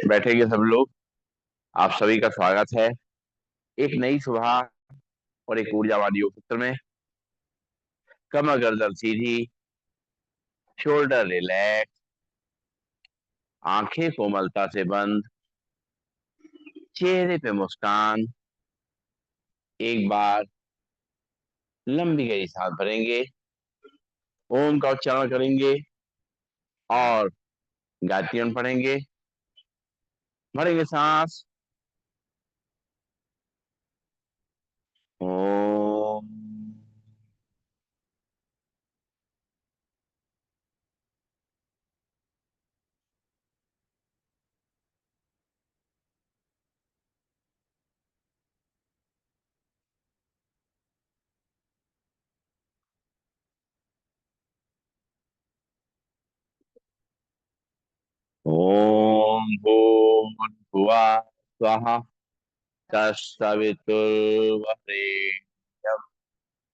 बैठेंगे सब लोग। आप सभी का स्वागत है एक नई सुबह और एक ऊर्जावान योग सत्र में। कमर गर्दन सीधी, शोल्डर रिलैक्स, आंखें कोमलता से बंद, चेहरे पे मुस्कान। एक बार लंबी गहरी सांस भरेंगे, ओम का उच्चारण करेंगे और गायत्री मंत्र पढ़ेंगे। भरेंगे सांस, ओम। ओम भूर्भुवः स्वः तत्सवितुर्वरेण्यं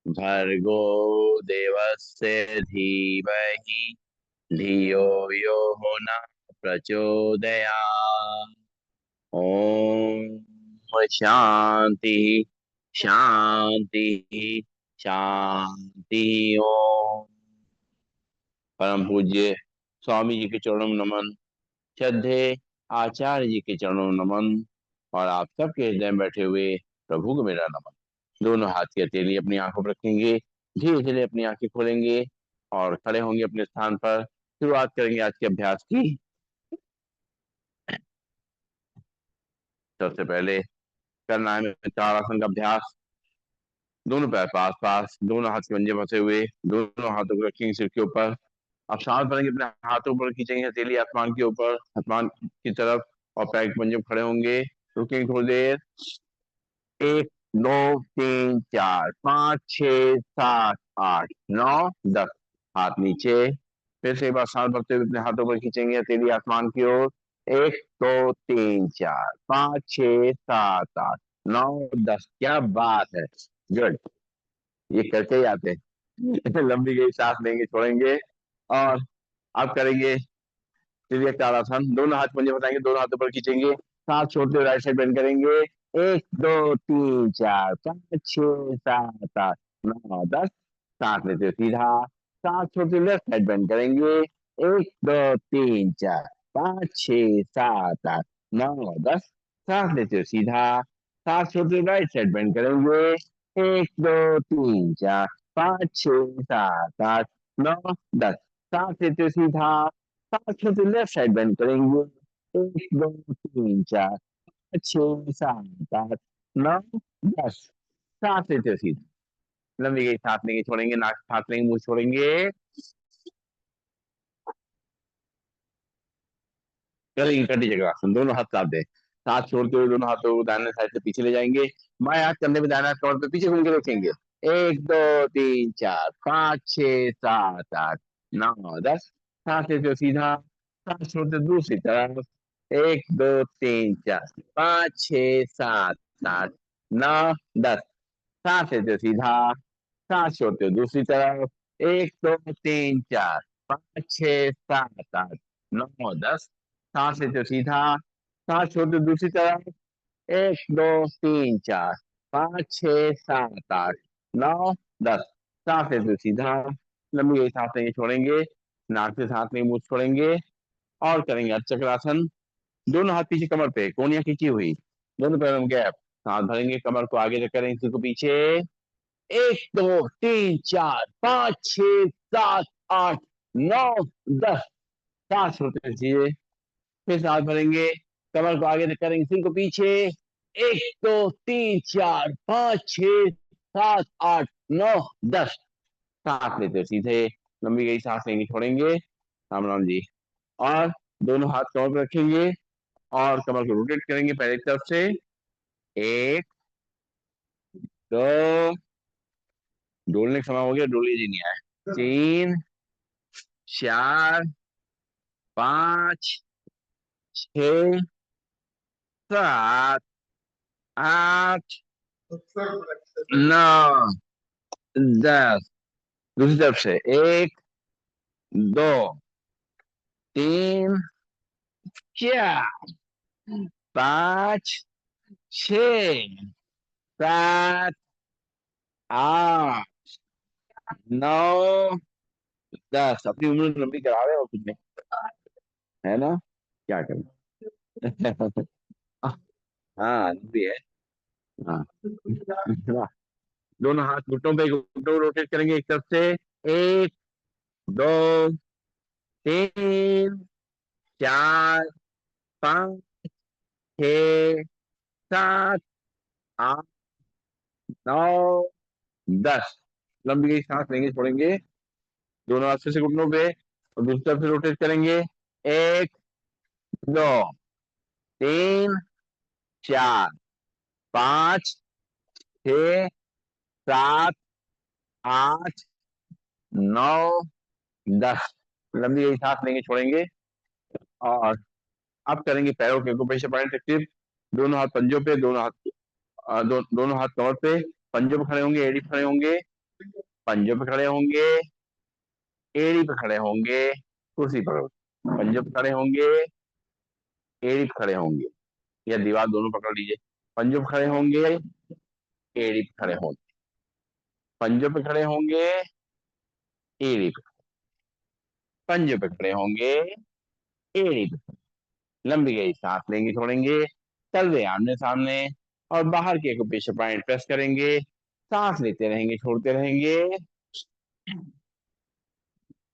भर्गो देवस्य धीमहि धियो यो न प्रचोदयात्। ओम शांति शांति शांति। ओम। परम पूज्य स्वामी जी के चरणों में नमन, श्रद्धे आचार्य जी के चरणों में नमन और आप सबके हृदय में बैठे हुए प्रभु को मेरा नमन। दोनों हाथ की हथेली अपनी आंखों पर रखेंगे, धीरे धीरे अपनी आंखें खोलेंगे और खड़े होंगे अपने स्थान पर। शुरुआत करेंगे आज के अभ्यास की। सबसे पहले करना है ताड़ासन का अभ्यास। दोनों पैर पास पास, दोनों हाथ के पंजे फंसे हुए, दोनों हाथों को रखेंगे सिर के ऊपर। अब सांस भरेंगे, अपने हाथों पर खींचेंगे हथेली आसमान के ऊपर, आसमान की तरफ, और पैर के पंजे खड़े होंगे। रुकेंगे थोड़ी देर। एक, दो, तीन, चार, पाँच, छः, सात, आठ, नौ, 10। हाथ नीचे। फिर से एक बार सांस भरते हुए अपने हाथों पर खींचेंगे हथेली आसमान की ओर। एक, दो, तीन, चार, पाँच, छः, सात, आठ, नौ, 10। क्या बात है, गुड। ये करके ही आते हैं। लंबी गई सांस लेंगे, छोड़ेंगे और अब करेंगे तिर्यक ताड़ासन। दोनों हाथ पंजे बताएंगे, दोनों हाथों पर खींचेंगे, सांस छोड़ते हुए राइट साइड बेंड करेंगे। एक, दो, तीन, चार, पाँच, छः, सात, आठ, नौ, 10। सांस लेते हुए सीधा, सांस छोड़ते हुए लेफ्ट साइड बेंड करेंगे। एक, दो, तीन, चार, पाँच, छः, सात, आठ, नौ, 10। सांस लेते हुए सीधा, सांस छोड़ते हुए राइट साइड बेंड करेंगे। एक, दो, तीन, चार, पाँच, छः, सात, आठ, नौ, 10। सांस लेते हुए सीधा, सांस छोड़ते हुए लेफ्ट साइड बेंड करेंगे। एक, दो, तीन, चार, पाँच, छः, सात, आठ, नौ, 10। सांस लेते हुए सीधा, लंबी गई सांस लेंगे, छोड़ेंगे, नाक सांस लेंगे, मुंह छोड़ेंगे। करेंगे कटी जगह आसन, दोनों हाथ साथ दें। सांस छोड़ते हुए दोनों हाथों को दाहिने साइड से पीछे ले जाएंगे। बाएं हाथ कंधे पे, दाहिने हाथ कमर पे, पीछे घूम के रखेंगे। एक, दो, तीन, चार, पाँच, छः, सात, आठ, नौ, 10। सांस लेते हुए सीधा, सांस छोड़ते दूसरी तरफ। एक, दो, तीन, चार, पाँच, छः, सात, आठ, नौ, 10। सांस लेते हुए सीधा, सांस छोड़ते हुए दूसरी तरफ। एक, दो, तीन, चार, पाँच, छः, सात, आठ, नौ, 10। सांस लेते हुए सीधा, सांस छोड़ते हुए दूसरी तरफ। एक, दो, तीन, चार, पाँच, छः, सात, आठ, नौ, 10। सांस लेते हुए सीधा, लंबी गई सांस लेंगे, छोड़ेंगे, नाक से सांस लेंगे, मुंह छोड़ेंगे और करेंगे अर्धचक्रासन। दोनों हाथ पीछे कमर पे, कोहनियां खींची हुई, दोनों पैरों में गैप। सांस भरेंगे, कमर को आगे रख करेंगे, सिर को पीछे। एक, दो, तीन, चार, पाँच, छः, सात, आठ, नौ, 10। सांस छोड़ते रहिए। फिर सांस भरेंगे, कमर को आगे रख करेंगे, सिर को पीछे। एक, दो, तीन, चार, पाँच, छः, सात, आठ, नौ, 10। सांस लेते सीधे, लंबी गई सांस लेंगे, छोड़ेंगे। राम राम जी। और दोनों हाथ कमर पर रखेंगे और कमर को रोटेट करेंगे पहले की तरफ से। एक, दो, डोलने का समय हो गया, डोलिए जी नहीं आए। तीन, चार, पाँच, छः, सात, आठ, नौ, 10। दूसरी तरफ से 1 2 3 4 5 6 7 8 9 10। अपनी उम्र लंबी करा रहे हो कुछ नहीं, है ना? क्या करें? हाँ लंबी है। हाँ हाँ। दोनों हाथ घुटनों पे, घुटनों रोटेट करेंगे एक तरफ से। 1 2 3 4 5 6 7 8 9 10। लंबी की सांस लेंगे, छोड़ेंगे। दोनों हाथ से घुटनों पे और दूसरी तरफ से रोटेट करेंगे। 1 2 3 4 5 6 7 8 9 10। लंबी की सांस लेंगे, छोड़ेंगे। और अब करेंगे पैरों के ऊपर पॉइंट एक्टिव। दोनों हाथ पंजों पे, दोनों हाथ दोनों हाथ कमर पे। पंजों पे खड़े होंगे, एड़ी पे खड़े होंगे। पंजों पे खड़े होंगे, एड़ी पे खड़े होंगे। कुर्सी पकड़ो। पंजों पे खड़े होंगे, एड़ी पे खड़े होंगे, या दीवार दोनों पकड़ लीजिए। पंजों पे खड़े होंगे, एड़ी पे खड़े होंगे। पंजों पे खड़े होंगे, एड़ी पे। पंजों पे खड़े होंगे, एड़ी पे। लंबी गई सांस लेंगे, छोड़ेंगे। चल रहे आमने सामने। और बाहर के एक्यूप्रेशर पॉइंट प्रेस करेंगे। सांस लेते रहेंगे, छोड़ते रहेंगे।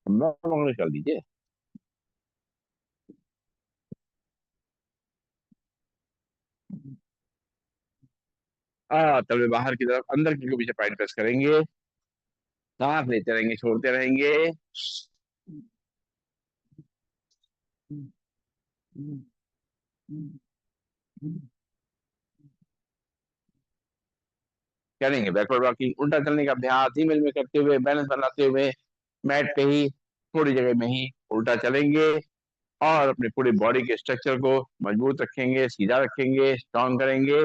कर दीजिए। तब बाहर की तरफ अंदर की पीछे पॉइंट प्रेस करेंगे। सांस लेते रहेंगे, छोड़ते रहेंगे। करेंगे बैकवर्ड वॉकिंग, उल्टा चलने का अभ्यास धीमे धीमे करते हुए, बैलेंस बनाते हुए। मैट पे ही, थोड़ी जगह में ही उल्टा चलेंगे। और अपने पूरी बॉडी के स्ट्रक्चर को मजबूत रखेंगे, सीधा रखेंगे, स्ट्रांग करेंगे।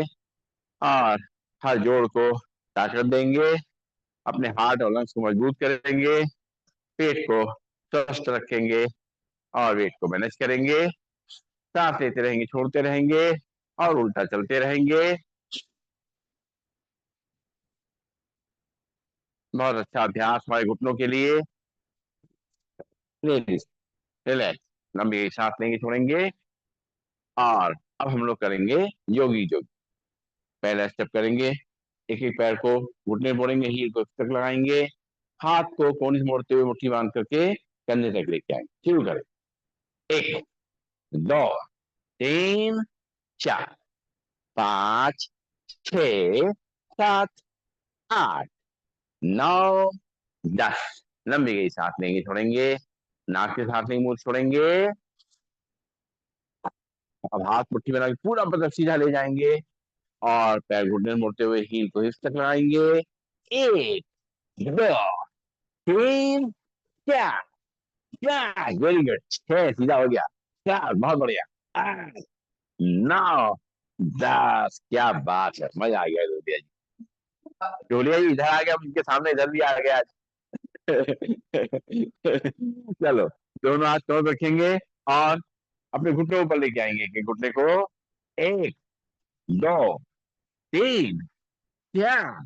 और हर जोड़ को ताकत देंगे। अपने हार्ट और लंग्स को मजबूत करेंगे। पेट को स्वस्थ रखेंगे और वेट को मैनेज करेंगे। सांस लेते रहेंगे, छोड़ते रहेंगे और उल्टा चलते रहेंगे। बहुत अच्छा अभ्यास हमारे घुटनों के लिए। Relax, relax. लंबी सांस लेंगे, छोड़ेंगे। और अब हम लोग करेंगे योगी जोग। पहला स्टेप करेंगे। एक एक पैर को घुटने मोड़ेंगे, हील को तक लगाएंगे। हाथ को कोने से मोड़ते हुए मुट्ठी बांध करके कंधे तक लेके आएंगे। शुरू करें। 1 2 3 4 5 6 7 8 9 10। लंबी गई सांस लेंगे, छोड़ेंगे। नाक से सांस लेंगे, मुंह से छोड़ेंगे। अब हाथ मुट्ठी बना के पूरा बदन सीधा ले जाएंगे। और पैर घुटने मोड़ते हुए हील को हिप्स तक लगाएंगे। 1 2 3 4 5। Very good. 6 सीधा हो गया। 4 बहुत बढ़िया। 8 9 10। क्या बात है, मजा आ गया डोलिया जी। डोलिया जी इधर आ गया, उनके सामने इधर भी आ गया। चलो, दोनों हाथ कवर रखेंगे और अपने घुटनों ऊपर लेके आएंगे कि घुटने को। 1 2 3 4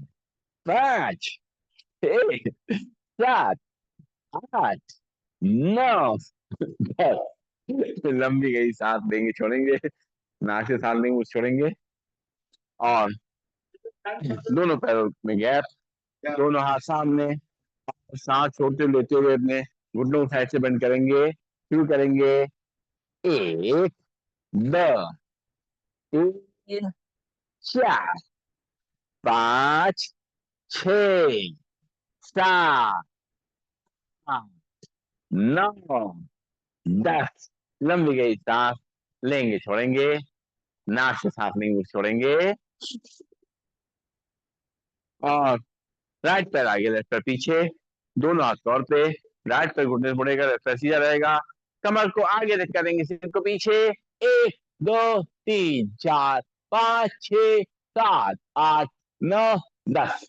5 6 7 8 9 10। लंबी गई सांस लेंगे, छोड़ेंगे। नाक से सांस लेंगे, मुंह से छोड़ेंगे। और दोनों पैरों में गैप। दोनों हाथ सामने। सांस छोड़ते लेते हुए अपने घुटनों को साइड से बंद करेंगे। शुरू करेंगे। 1 2 3 4 5 6 7 8 9 10। लंबी गई सांस लेंगे, छोड़ेंगे। नाक से सांस लेंगे, मुंह से छोड़ेंगे। और राइट पैर आगे, लेफ्ट पैर पीछे। दोनों हाथ कॉर पे। राइट पैर घुटने से मुड़ेगा, लेफ्ट पैर सीधा रहेगा। कमर को आगे रख करेंगे, सिर को पीछे। 1 2 3 4 5 6 7 8 9 10।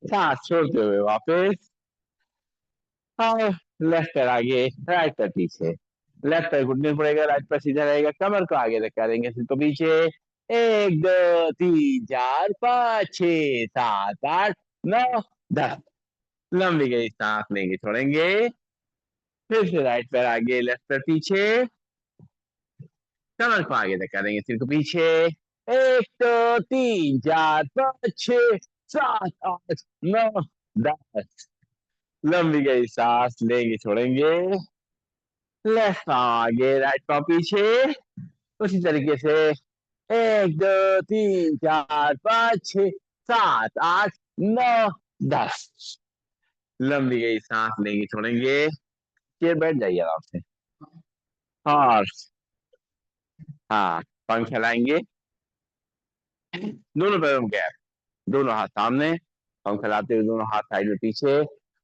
सांस छोड़ते हुए वापस। और लेफ्ट पैर आगे, राइट पैर पीछे। लेफ्ट पैर घुटने पड़ेगा, राइट पैर सीधा रहेगा, कमर को आगे रख करेंगे, सिर को पीछे। 1 2 3 4 5 6 7 8 9 10। लंबी गई सांस लेंगे, छोड़ेंगे। फिर से राइट पैर आगे, लेफ्ट पैर पीछे, कमर को आगे तक करेंगे, सिर को पीछे। 1 2 3 4 5 6 7 8 9 10। लंबी गई सांस लेंगे, छोड़ेंगे। लेफ्ट पाँव आगे, राइट पाँव पीछे। उसी तरीके से 1 2 3 4 5 6 7 8 9 10। लंबी गई सांस लेंगे, छोड़ेंगे। फिर बैठ जाइए आराम से। और हाँ, पंख फैलाएंगे, दोनों पैरों में गैप, दोनों हाथ सामने, पंख फैलाते हुए दोनों हाथ साइड में पीछे,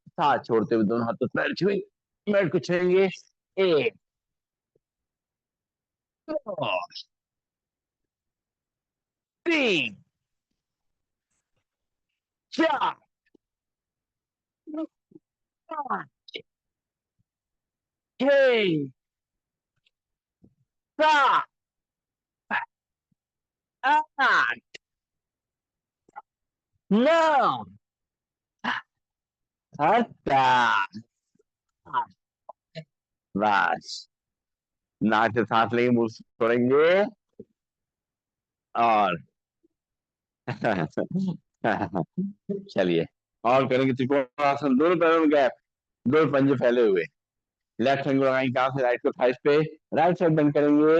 साथ छोड़ते हुए दोनों हाथों पैर छुए, पैर को छुएंगे। 1 2 3 4 5 6 7 8 9। हटा। बस, नाक से सांस लेंगे, मुंह से छोड़ेंगे। और चलिए, और करेंगे त्रिकोणासन, दोनों पैरों में गैप, दोनों पंजे फैले हुए। लेफ्ट हैंड को लगाएंगे कहाँ से, राइट को थाइस पे, राइट साइड बंद करेंगे।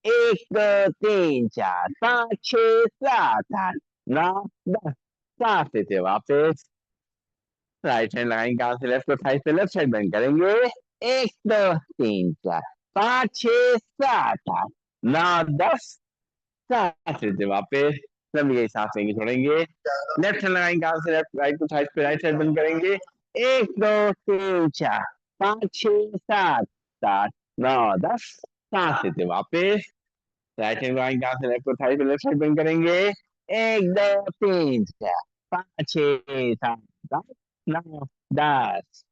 1 2 3 4 5 6 7 8 9 10। सांस लेते वापस, राइट हैंड लगाएंगे कहाँ से, लेफ्ट को थाइस पे, लेफ्ट साइड बंद करेंगे। 1 2 3 4 5 6 7 8 9 10। सांस लेते वापस, लंबी गई सांस लेंगे, छोड़ेंगे। लेफ्ट हैंड लगाएंगे कहाँ से, लेफ्ट, राइट को थाइस पे, राइट साइड बंद करेंगे। 1 2 3 4 5 6 7 8 9 10। सांस लेते वापस, राइट हैंड लगाएंगे कहाँ से, लेफ्ट को थाइस पे, लेफ्ट साइड बंद करेंगे। 1 2 3 4 5 6 7 8 9 10।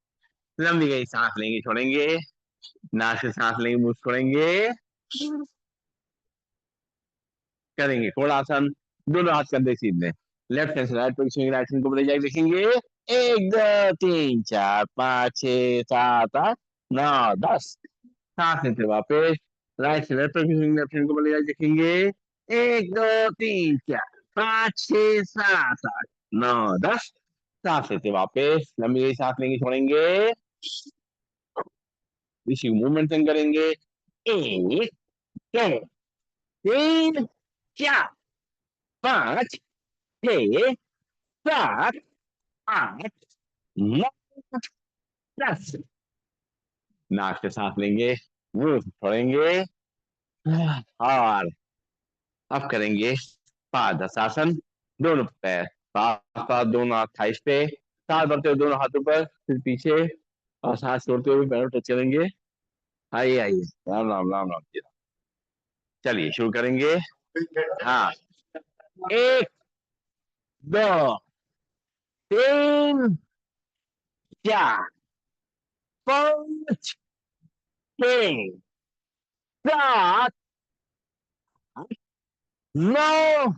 लंबी गई सांस लेंगे, छोड़ेंगे। नाक से सांस लेंगे, मुंह से छोड़ेंगे। करेंगे कोणासन, दोनों हाथ कंधे सीधे, लेफ्ट हैंड से राइट पोजीशन, राइट हैंड को ले जाके देखेंगे। 1 2 3 4 5 6 7 8 9 10। सांस लेते वापस, राइट से लेफ्ट पोजीशन, लेफ्ट हैंड को ले जाके देखेंगे। 1 2 3 4 5 6 7 8 9 10। सांस लेते वापस, लंबी गई सांस लेंगे, छोड़ेंगे। इसी मूवमेंट से करेंगे। 1 2 3 4 5 6 7 8 9 10। नाक से सांस लेंगे, मुंह से छोड़ेंगे। और अब करेंगे पादहस्तासन, दोनों पैर पास पास, दोनों हाथ थाइस पे, सांस भरते हुए दोनों हाथों पर, फिर पीछे, और सांस छोड़ते हुए पैरों टच करेंगे। आइए आइए, राम राम राम राम जी। चलिए शुरू करेंगे। हाँ, 1 2 3 4 5 6 7 8 9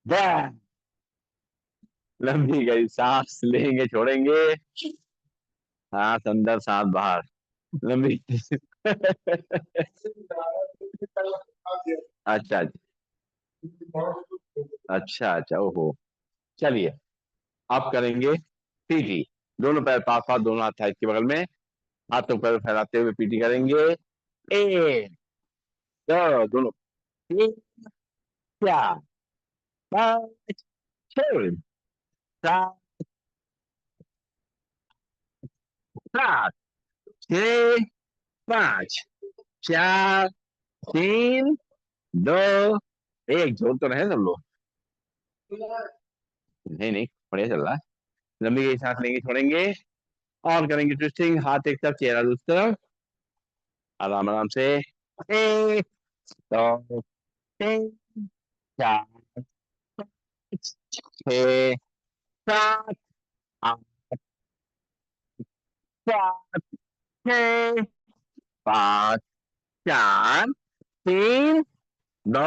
10। लंबी गई सांस लेंगे, छोड़ेंगे। सांस अंदर, सांस बाहर, लंबी। अच्छा अच्छा अच्छा, ओहो। चलिए, आप करेंगे पीटी, दोनों पैर पास पास, दोनों हाथ थाइस के बगल में, हाथों पैर फैलाते हुए पीटी करेंगे। 1 2 3 4 5 6 7 8 9 10। 1 2 1, जोर तो रहे सब लोग। नहीं नहीं, बढ़िया चल रहा है। लंबी गई सांस लेंगे, छोड़ेंगे। और करेंगे ट्विस्टिंग, हाथ एक तरफ, चेहरा दूसरी तरफ, आराम आराम से। 1 2 3 4 5 6 7 8 सात, छः, पाँच, चार, तीन, दो,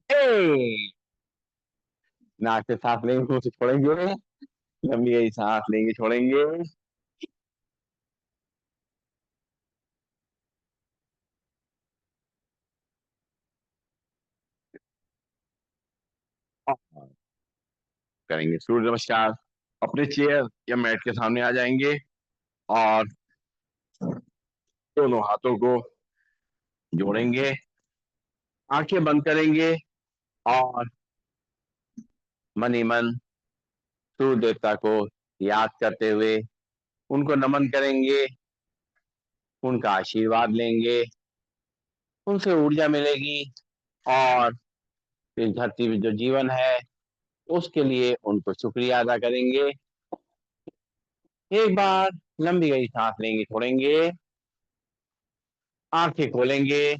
एक। नाक से सांस लेंगे, मुंह से छोड़ेंगे। लंबी गई सांस लेंगे, छोड़ेंगे। और करेंगे सूर्य नमस्कार। अपने चेयर या मैट के सामने आ जाएंगे और दोनों हाथों को जोड़ेंगे, आंखें बंद करेंगे और मन ही मन सूर्य देवता को याद करते हुए उनको नमन करेंगे, उनका आशीर्वाद लेंगे, उनसे ऊर्जा मिलेगी और इस धरती में जो जीवन है उसके लिए उनको शुक्रिया अदा करेंगे। एक बार लंबी गई सांस लेंगे, छोड़ेंगे, आंखें खोलेंगे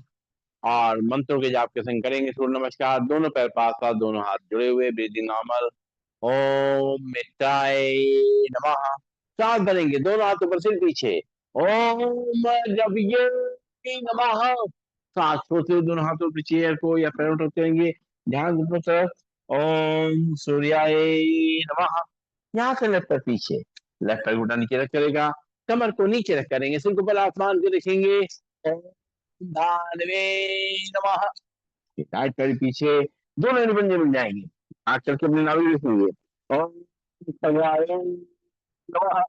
और मंत्रों के जाप के संग करेंगे सूर्य नमस्कार। दोनों पैर पास पास, दोनों हाथ जुड़े हुए, ब्रीदिंग नॉर्मल। ओम मित्राय नमः। सांस भरेंगे, दोनों हाथ ऊपर, सिर पीछे। ओम रविये नमः। सांस छोड़ते हुए दोनों हाथों पे चेयर को या पैरों को करेंगे, ध्यान ऊपर तरफ। ओम सूर्याय नमः। यहाँ से लेफ्ट पैर पीछे, लेफ्ट पैर घुटना नीचे रख करेगा, कमर को नीचे रख करेंगे, सिर को ऊपर आसमान को देखेंगे। ओम धानवे नमः। राइट पैर पीछे, दोनों निबंधे मिल जाएंगे, आग करके अपने नाभि देखेंगे। ओम भगवान नमः।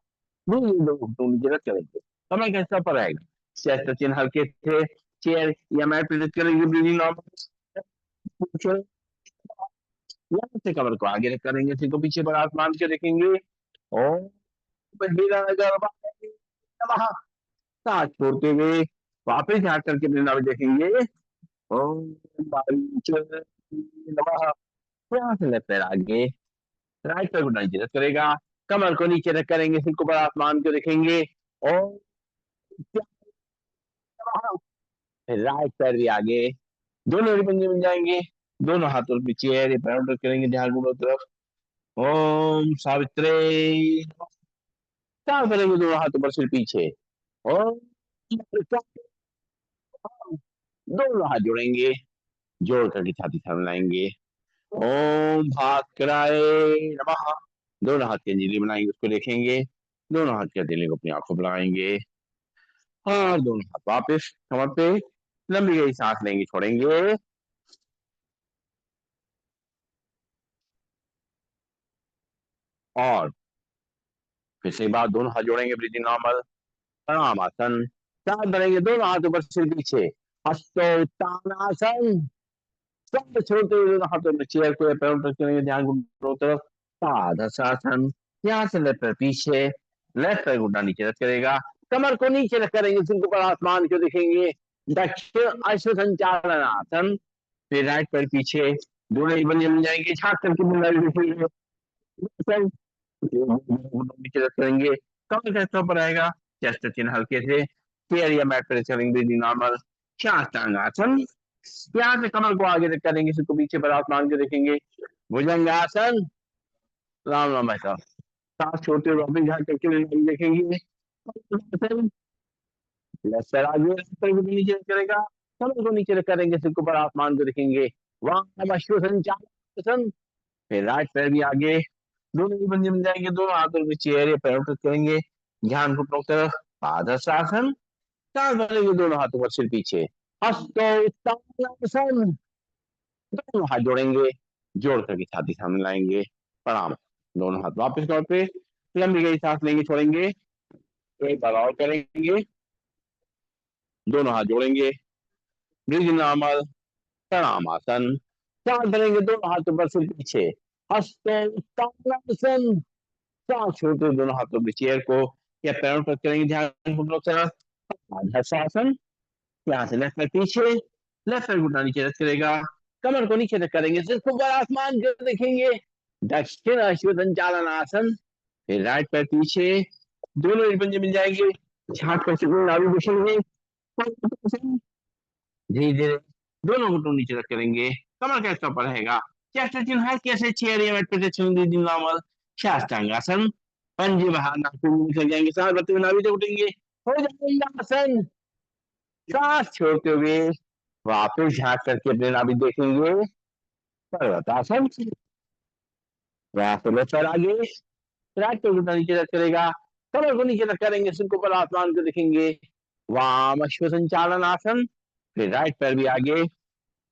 नहीं, दो नीचे रख करेंगे, कमर कैसा पर आएगा, चेस्ट चिन्ह हल्के थे, चेयर या मैट पे रख करेंगे, ब्रीदिंग नॉर्मल। यहाँ से कमर को आगे रख करेंगे, सिर को पीछे पर आसमान के देखेंगे। ओम नमः। सांस छोड़ते हुए वापस झाँक करके अपने नाभि देखेंगे। ओम नमः। यहाँ से लेफ्ट पैर आगे, राइट पैर को नीचे रख करेगा, कमर को नीचे रख करेंगे, सिर को ऊपर आसमान को देखेंगे। ओम राइट पैर भी आगे, दोनों रिबन बन जाएंगे, दोनों हाथों पे चेयर या पैरों पर करेंगे, ध्यान दोनों तरफ। ओम सावित्रे, सांस भरेंगे, दोनों हाथों पर, सिर पीछे। ओम दोनों हाथ जोड़ेंगे, जोड़ करके छाती सामने लाएंगे। ओम भास्कराय नमः। दोनों हाथ की अंजलि बनाएंगे, उसको देखेंगे, दोनों हाथ की हथेली को अपनी आंखों पर लगाएंगे और दोनों हाथ वापस कमर पे, लंबी गई सांस लेंगे, छोड़ेंगे और फिर से एक बार दोनों हाथ जोड़ेंगे, ब्रीदिंग नॉर्मल। प्रणाम आसन, सांस भरेंगे, दोनों हाथ ऊपर, सिर पीछे। हस्तोत्तानासन। सब छोड़ते हुए दोनों हाथों में चेयर को या पैरों पर करेंगे, ध्यान दोनों तरफ। ताड़ासन। यहाँ से लेफ्ट पैर पीछे, लेफ्ट पैर घुटना नीचे रख करेगा, कमर को नीचे रख करेंगे, सिर को ऊपर आसमान को देखेंगे। दक्षिण अश्व संचालन आसन। फिर राइट पैर पीछे, दोनों ही बंधे मिल जाएंगे, झाँक करके मुंडा देखेंगे, नीचे रख करेंगे, कमर कैसा पर आएगा, चेस्ट चिन्ह हल्के से, चेयर या मैट पर चलेंगे, नॉर्मल। शास्त्रांग आसन। यहाँ से कमर को आगे रख करेंगे, सिर को पीछे पर आसमान को देखेंगे। भुजंगासन। राम राम ऐसा, सांस छोड़ते हुए वापस झाँक करके देखेंगे। लेफ्ट साइड आगे, लेफ्ट पैर को नीचे रख करेगा, कमर को नीचे रख करेंगे, सिर को ऊपर आसमान को देखेंगे। वहां अश्व संचालन। फिर राइट पैर भी आगे, दोनों ही बंधे मिल जाएंगे, दोनों हाथों में चेयर या पैरों पर करेंगे, ध्यान घुटनों की तरफ। पादहस्तासन। सांस भरेंगे, दोनों हाथों पर, सिर पीछे। हस्तोत्तानासन। दोनों हाथ जोड़ेंगे, जोड़ करके छाती सामने लाएंगे, प्रणाम। दोनों हाथ वापस तौर पे, लंबी गई सांस लेंगे, छोड़ेंगे, एक बार और करेंगे, दोनों हाथ जोड़ेंगे, ब्रीदिंग नॉर्मल। प्रणाम आसन, सांस भरेंगे, दोनों हाथों पर, सिर पीछे। हस्तोत्तानासन। सांस छोड़ते हुए दोनों हाथों में चेयर को या पैरों पर करेंगे, ध्यान घुटनों की तरफ। आसन। यहाँ से लेफ्ट पैर पीछे, लेफ्ट पैर घुटना नीचे रख करेगा, कमर को नीचे रख करेंगे, सिर्फ ऊपर आसमान को देखेंगे। दक्षिण अश्व संचालन आसन। फिर राइट पैर पीछे, दोनों पंजे मिल जाएंगे, झाँक कर नाभि घुसेंगे, धीरे धीरे दोनों घुटनों नीचे रख करेंगे, कमर का ऊपर रहेगा, चेस्ट चिन्ह है कैसे, चेयर या मैट पे नॉर्मल। शास्त्रांगासन। पंजे बाहर नाखून निकल जाएंगे, सांस भरते हुए नाभि से उठेंगे, हो जाएगा आसन। सांस छोड़ते हुए वापस झांक करके अपने नाभि देखेंगे, पर्वतासन। प्रयास सर आगे, राइट पैर घुटना नीचे रख करेगा, कमर को नीचे रख करेंगे, सिर को ऊपर आसमान को देखेंगे, वाम अश्व संचालन आसन। फिर राइट पैर भी आगे,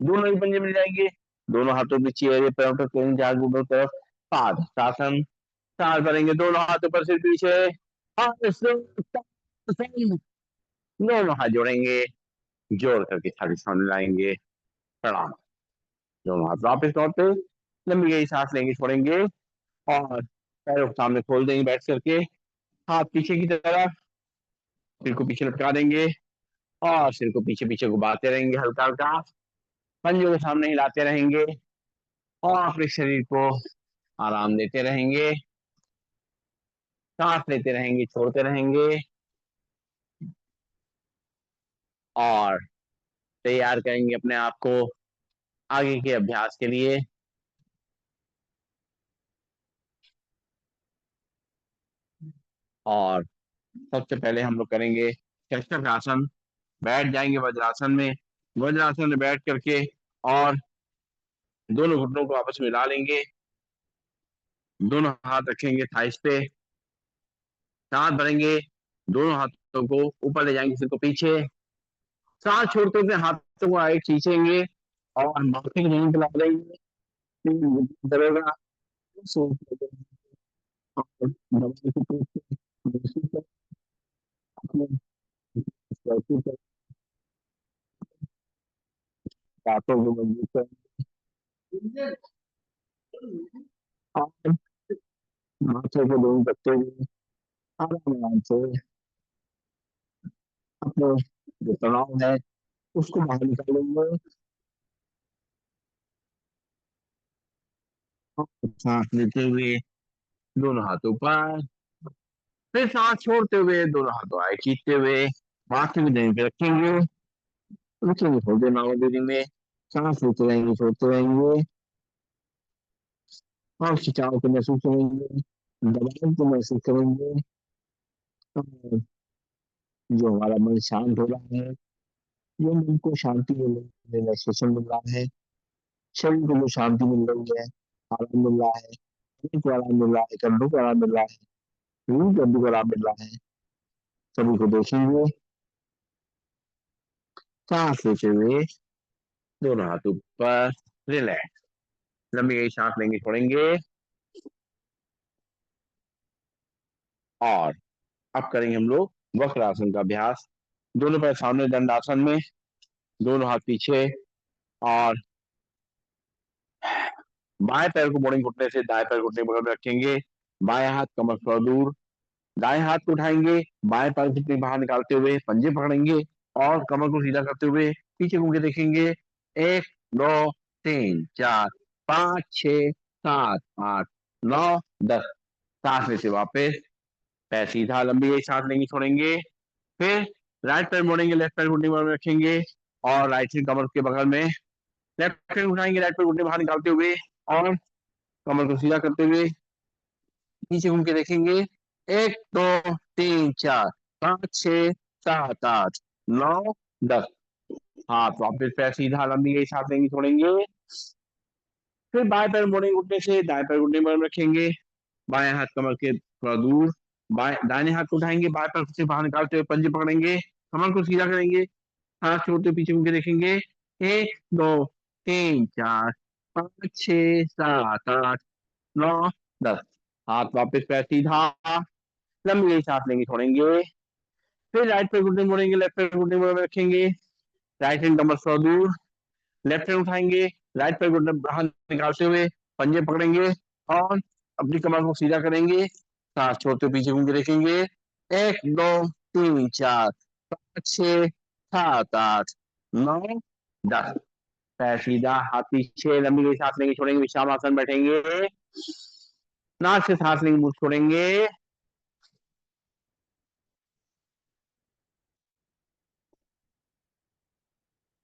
दोनों ही पंजे मिल जाएंगे, दोनों हाथों के चेहरे पैरों पर करेंगे, चार घुटनों तरफ पाद शासन। सांस भरेंगे, दोनों हाथों पर सिर पीछे, दोनों हाथ जोड़ेंगे, जोड़ करके थाली सामने लाएंगे, प्रणाम। दोनों हाथ वापस लौटे, लंबी गई सांस लेंगे, छोड़ेंगे, और पैरों को सामने खोल देंगे बैठ करके, हाथ पीछे की तरफ, सिर को पीछे लटका देंगे, और सिर को पीछे पीछे घुमाते रहेंगे हल्का हल्का, पंजों के सामने हिलाते रहेंगे, और अपने शरीर को आराम देते रहेंगे, सांस लेते रहेंगे, छोड़ते रहेंगे, और तैयार करेंगे अपने आप को आगे के अभ्यास के लिए। और सबसे पहले हम लोग करेंगे आसन, बैठ जाएंगे वज्रासन में, वज्रासन में बैठ करके, और दोनों घुटनों को आपस में मिला लेंगे, दोनों हाथ रखेंगे थाइस पे, सांस भरेंगे, दोनों हाथों को ऊपर ले जाएंगे, सिर को पीछे, सांस छोड़ते हुए हाथों को आगे खींचेंगे, और माथे की जमीन पे ला देंगे, दबेगा, हाथों को मजबूत करेंगे, और माथे को दोनों रखते हुए आराम आराम से अपने जो तनाव है उसको बाहर निकालेंगे, और सांस लेते हुए दोनों हाथों पर, फिर सांस छोड़ते हुए दोनों हाथों आए खींचते हुए माथे को जमीन पे रखेंगे, रखेंगे थोड़ी देर नॉर्मल ब्रीदिंग में, सांस लेते रहेंगे, छोड़ते रहेंगे, और खिंचाव को महसूस करेंगे, दबाव को महसूस करेंगे, और जो हमारा मन शांत हो रहा है, जो मन को शांति मिल रही है, रिलैक्सेशन मिल रहा है, शरीर को जो शांति मिल रही है, आराम मिल रहा है, शरीर को आराम मिल रहा है, कंधों को आराम मिल रहा है, रीढ़ की हड्डी को आराम मिल रहा है, सभी को देखेंगे, सांस लेते हुए दोनों हाथ ऊपर, रिलैक्स, लंबी गई सांस लेंगे, छोड़ेंगे, और अब करेंगे हम लोग वक्रासन का अभ्यास, दोनों पैर सामने दंडासन में, दोनों हाथ पीछे, और बाएं पैर को मोड़ेंगे घुटने से, दाएं पैर घुटने बगल में रखेंगे, बाएं हाथ कमर थोड़ा दूर, दाएं हाथ को उठाएंगे, बाएं पैर घुटने बाहर निकालते हुए पंजे पकड़ेंगे, और कमर को सीधा करते हुए पीछे घूम के देखेंगे, एक, दो, तीन, चार, पाँच, छह, सात, आठ, नौ, 10, सांस लेते वापस, पैर सीधा, लंबी एक सांस लेंगे, छोड़ेंगे, फिर राइट पैर मोड़ेंगे, लेफ्ट पैर घुटने में रखेंगे, और राइट से कमर के बगल में लेफ्ट पैर उठाएंगे, राइट पैर घुटने बाहर निकालते हुए, और कमर को सीधा करते हुए नीचे घूम के देखेंगे, एक, दो, तीन, चार, पाँच, छह, सात, आठ, नौ, 10, हाथ वापस पैर सीधा, लंबी गई सांस लेंगे, छोड़ेंगे, फिर बाएं पैर मोड़ेंगे घुटने से, दाएं पैर घुटने में रखेंगे, बाएं हाथ कमर के थोड़ा दूर, बाएं दाहिने हाथ को उठाएंगे, बाएं पैर से बाहर निकालते हुए पंजे पकड़ेंगे, कमर को सीधा करेंगे, हाथ छोड़ते पीछे घूम के देखेंगे, एक, दो, तीन, चार, पाँच, छह, सात, आठ, नौ, 10, हाथ वापस पैर सीधा, लंबी गई सांस लेंगे, छोड़ेंगे, फिर राइट पैर घुटने मोड़ेंगे, लेफ्ट पैर घुटने मोड़ में रखेंगे, राइट हैंड कमर थोड़ा दूर, लेफ्ट हैंड उठाएंगे, राइट पैर घुटने बाहर निकालते हुए पंजे पकड़ेंगे, और अपनी कमर को सीधा करेंगे, सांस छोड़ते हुए पीछे घूम के देखेंगे, एक, दो, तीन, चार, पाँच, छह, सात, आठ, नौ, 10, पैर सीधा, हाथ पीछे, लंबी गई सांस लेंगे, छोड़ेंगे, विश्राम आसन बैठेंगे, नाक से सांस लेंगे, मुंह छोड़ेंगे,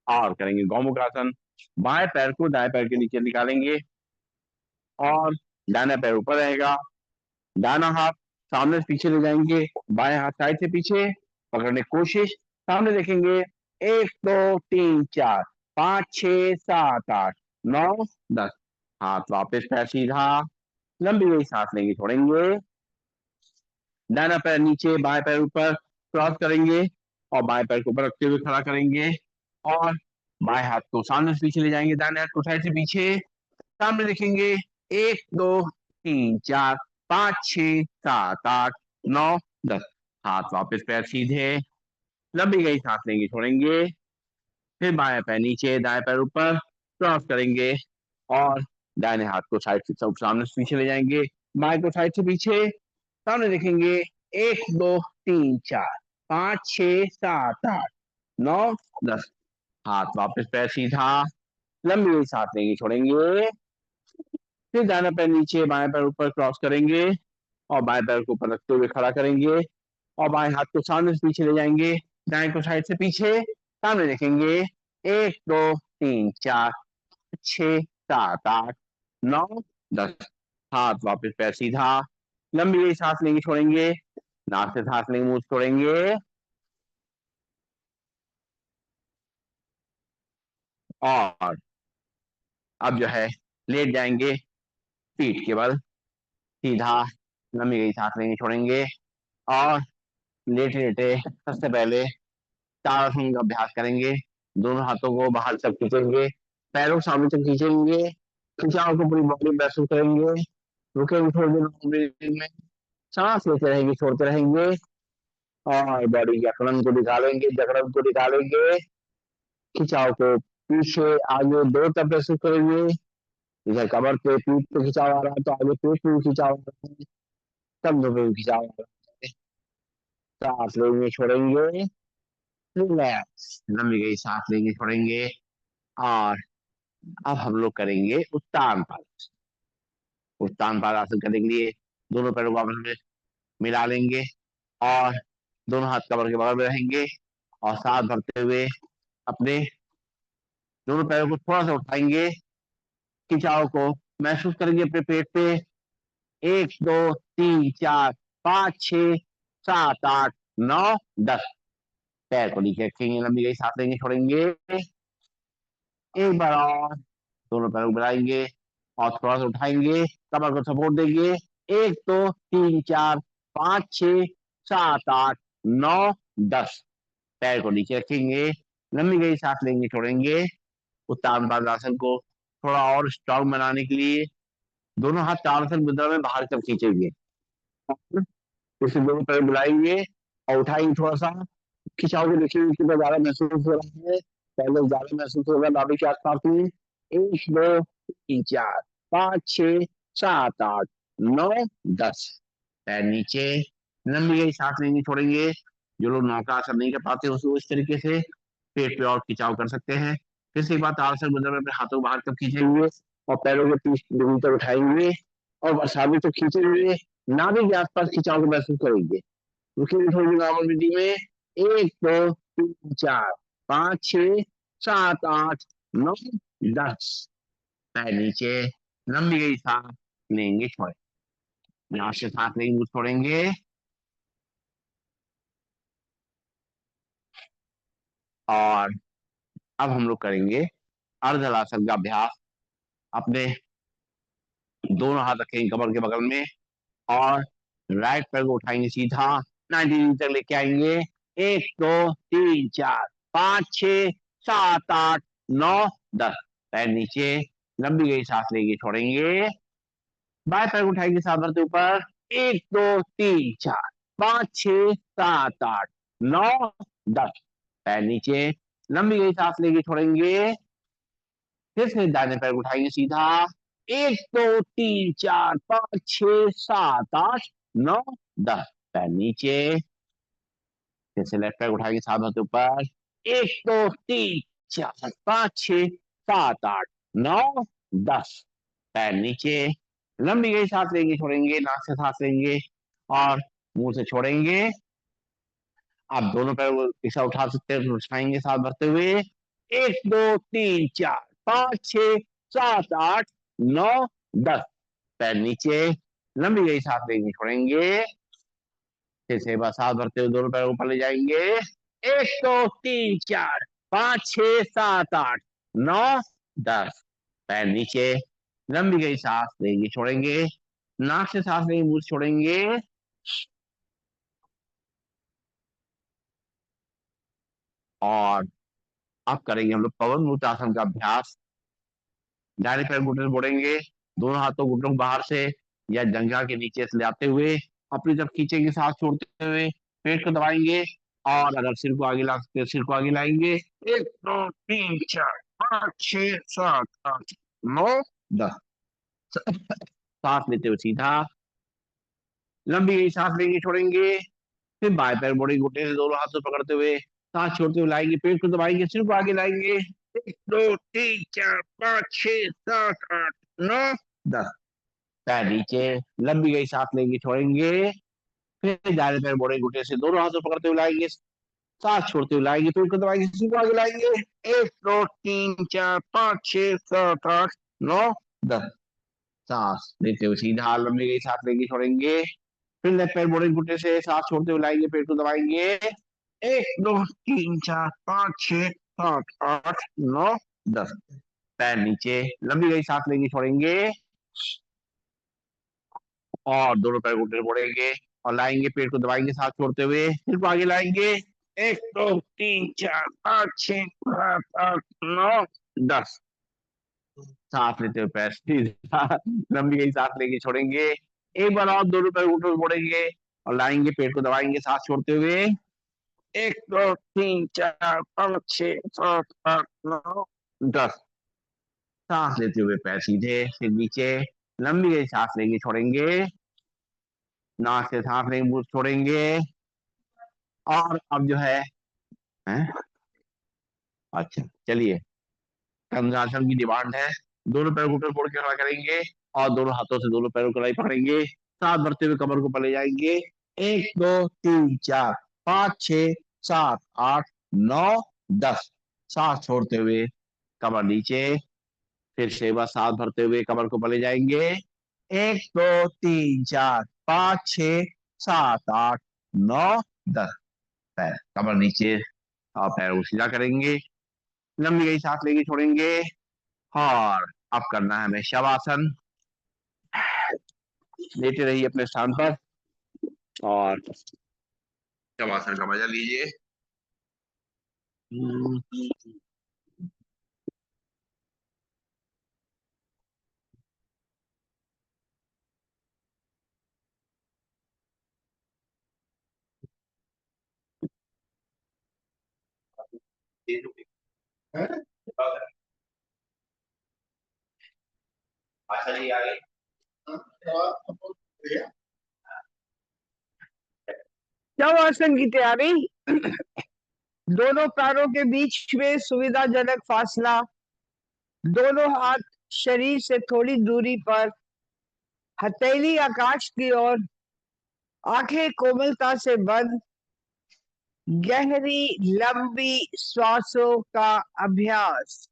और करेंगे गौमुख आसन, बाएं पैर को दाएं पैर के नीचे निकालेंगे, और दाहिना पैर ऊपर रहेगा, दाहिना हाथ सामने से पीछे ले जाएंगे, बाएं हाथ साइड से पीछे पकड़ने की कोशिश, सामने देखेंगे 1 2 3 4 5 6 7 8 9 10। हाथ वापस पैर सीधा, लंबी गई सांस लेंगे, छोड़ेंगे, दाहिना पैर नीचे बाएं पैर ऊपर क्रॉस करेंगे और बाएं पैर को ऊपर रखते हुए खड़ा करेंगे और बाएं हाथ को सामने से पीछे ले जाएंगे, दाहिने हाथ को साइड से पीछे, सामने देखेंगे 1 2 3 4 5 6 7 8 9 10। हाथ वापस पैर सीधे, लंबी गई सांस लेंगे, छोड़ेंगे, फिर बाएं पैर नीचे दाएं पैर ऊपर क्रॉस करेंगे और दाहिने हाथ को साइड से सब सामने से पीछे ले जाएंगे, बाएं को साइड से पीछे, सामने देखेंगे 1 2 3 4 5 6 7 8 9 10। हाथ वापस पैर सीधा, लंबी गई सांस लेंगे, छोड़ेंगे, फिर दाहिना पैर नीचे बाएं पैर ऊपर क्रॉस करेंगे और बाएं पैर को ऊपर रखते हुए खड़ा करेंगे और बाएं हाथ को सामने से पीछे ले जाएंगे, दाएं को साइड से पीछे, सामने देखेंगे 1 2 3 4 5 6 7 8 9 10। हाथ वापस पैर सीधा, लंबी गई सांस लेंगे, छोड़ेंगे, नाक से सांस लेंगे, मुंह छोड़ेंगे और अब जो है लेट जाएंगे पीठ के बल सीधा, लंबी गई सांस लेंगे, छोड़ेंगे और लेटे लेटे सबसे पहले ताड़ासन का अभ्यास करेंगे। दोनों हाथों को बाहर तक खींचेंगे, पैरों को सामने तक खींचेंगे, खिंचाव को पूरी बॉडी में महसूस करेंगे, रुकेंगे थोड़ी देर में, सांस लेते रहेंगे, छोड़ते रहेंगे और बॉडी के अकड़न को निकालेंगे, जकड़न को निकालेंगे, खिंचाव को पीछे आगे दो तरफ महसूस करेंगे। इधर कमर पे पीठ पे खिंचाव आ रहा है तो आगे पेट पे भी खिंचाव आ रहा है, कंधों पे भी खिंचाव आ रहा है। सांस लेंगे, छोड़ेंगे, रिलैक्स, लंबी गई सांस लेंगे, छोड़ेंगे और अब हम लोग करेंगे उत्तान पाद। उत्तान पाद आसन करने के लिए दोनों पैरों को आपस में मिला लेंगे और दोनों हाथ कमर के बगल में रहेंगे और सांस भरते हुए अपने दोनों पैरों को थोड़ा सा उठाएंगे, खिंचाव को महसूस करेंगे अपने पेट पे। 1 2 3 4 5 6 7 8 9 10। पैर को नीचे रखेंगे, लंबी गई सांस लेंगे, छोड़ेंगे, एक बार और दोनों पैरों को मिलाएंगे और थोड़ा सा उठाएंगे, कमर को सपोर्ट देंगे। 1 2 3 4 5 6 7 8 9 10। पैर को नीचे रखेंगे, लंबी गई सांस लेंगे, छोड़ेंगे। उत्तान पादासन को थोड़ा और स्ट्रांग बनाने के लिए दोनों हाथ ताड़ासन मुद्रा में बाहर तक खींचेंगे, इसे दोनों पैर मिलाएंगे और उठाएंगे, थोड़ा सा खिंचाव को देखिए कितना ज्यादा महसूस हो रहा है, पहले ज्यादा महसूस होगा नाभि के आसपास में। 1 2 3 4 5 6 7 8 9 10। पैर नीचे, लंबी गई सांस लेंगे, छोड़ेंगे। जो लोग नौका आसन नहीं कर पाते उसको इस तरीके से पेट पे और खिंचाव कर सकते हैं। फिर से एक बार ताड़ासन मुद्रा में अपने हाथों को बाहर तक खींचेंगे और पैरों को 30 डिग्री तक उठाएंगे और सामने तक खींचे हुए नाभि के आसपास खिंचाव को महसूस करेंगे। रुकिए थोड़ी नॉर्मल विधि में। 1 2 3 4 5 6 7 8 9 10। पैर नीचे, लंबी गई सांस लेंगे, छोड़े, नाक से सांस लेंगे, मुंह छोड़ेंगे और अब हम लोग करेंगे अर्धलासन का अभ्यास। अपने दोनों हाथ रखेंगे कमर के बगल में और राइट पैर को उठाएंगे सीधा, 90 डिग्री तक लेके आएंगे। 1 2 3 4 5 6 7 8 9 10। पैर नीचे, लंबी गई सांस लेंगे, छोड़ेंगे, बाएं पैर को उठाएंगे साथ भरते ऊपर। 1 2 3 4 5 6 7 8 9 10। पैर नीचे, लंबी गई सांस लेंगे, छोड़ेंगे, फिर से दाहिने पैर को उठाएंगे सीधा। 1 2 3 4 5 6 7 8 9 10। पैर नीचे, फिर से लेफ्ट पैर को उठाएंगे साथ भरते ऊपर। 1 2 3 4 5 6 7 8 9 10। पैर नीचे, लंबी गई सांस लेंगे, छोड़ेंगे, नाक से सांस लेंगे और मुंह से छोड़ेंगे। आप दोनों पैर को ऐसा उठा सकते हैं, उठाएंगे साथ भरते हुए। 1 2 3 4 5 6 7 8 9 10। पैर नीचे, लंबी गई सांस लेंगे, छोड़ेंगे, फिर से बस सांस भरते हुए दोनों पैरों ऊपर ले जाएंगे। एक दो तीन चार पाँच छह सात आठ नौ दस। पैर नीचे, लंबी गई सांस लेंगे छोड़ेंगे, नाक से सांस लेंगे मुंह से छोड़ेंगे। और अब करेंगे हम लोग पवन मुक्तासन का अभ्यास। दाहिने पैर घुटने से मोड़ेंगे, दोनों हाथों घुटनों को बाहर से या जंघा के नीचे से ले आते हुए अपनी तरफ खींचेंगे, सांस छोड़ते हुए पेट को दबाएंगे। और अगर सिर को आगे ला सकते हैं सिर को आगे लाएंगे। एक दो तीन चार पाँच छह सात आठ नौ दस। सांस लेते हुए सीधा, लंबी गई सांस लेंगे छोड़ेंगे। फिर बाएं पैर मोड़ेंगे घुटने से दोनों हाथों पकड़ते हुए, सांस छोड़ते हुए लाएंगे, पेट को दबाएंगे, सिर को आगे लाएंगे। एक दो तीन चार पाँच छह सात आठ नौ दस। पैर नीचे, लंबी गई सांस लेंगे छोड़ेंगे। फिर दाहिने पैर मोड़ेंगे घुटने से दोनों हाथों पकड़ते हुए लाएंगे, सांस छोड़ते हुए लाएंगे, पेट को दबाएंगे, सिर को आगे लाएंगे। एक दो तीन चार पाँच छह सात आठ नौ दस। सांस लेते हुए सीधा, लंबी गई सांस लेंगे छोड़ेंगे। फिर लेफ्ट पैर मोड़ेंगे घुटने से, सांस छोड़ते हुए लाएंगे, पेट को दबाएंगे। एक दो तीन चार पाँच छह सात आठ नौ दस। पैर नीचे, लंबी गई सांस लेंगे छोड़ेंगे। और दोनों पैर घुटने से मोड़ेंगे और लाएंगे, पेट को दबाएंगे, सांस छोड़ते हुए सिर को आगे लाएंगे। एक दो तीन चार पाँच छह सात आठ नौ दस। सांस लेते हुए पैर सीधा, लंबी गई सांस लेंगे छोड़ेंगे। एक बार और दोनों पैर घुटनों से मोड़ेंगे और लाएंगे, पेट को दबाएंगे, सांस छोड़ते हुए। एक दो तीन चार पाँच छह सात आठ नौ दस। सांस लेते हुए पैर सीधे, फिर नीचे, लंबी गई सांस लेंगे छोड़ेंगे, नाक से सांस लेंगे मुंह से छोड़ेंगे। और अब जो है? अच्छा चलिए, कंद्रासन की डिमांड है। दोनों पैर घुटने फोड़ के खड़ा करेंगे और दोनों हाथों से दोनों पैरों को कलाई पकड़ेंगे, सांस भरते हुए कमर को पले जाएंगे। एक दो तीन चार पाँच छह सात आठ नौ दस। सांस छोड़ते हुए कमर नीचे, फिर से बस सांस भरते हुए कमर को पले जाएंगे। एक दो तीन चार पाँच छह सात आठ नौ दस। पैर कमर नीचे और पैर को सीधा करेंगे, लंबी गई सांस लेंगे छोड़ेंगे। और अब करना है हमें शवासन। लेटे रहिए अपने स्थान पर और शवासन का मजा लीजिए। अच्छा जी आगे। शवासन की तैयारी। दोनों पैरों के बीच में सुविधाजनक फासला, दोनों हाथ शरीर से थोड़ी दूरी पर, हथेली आकाश की ओर, आंखें कोमलता से बंद, गहरी लंबी श्वासों का अभ्यास।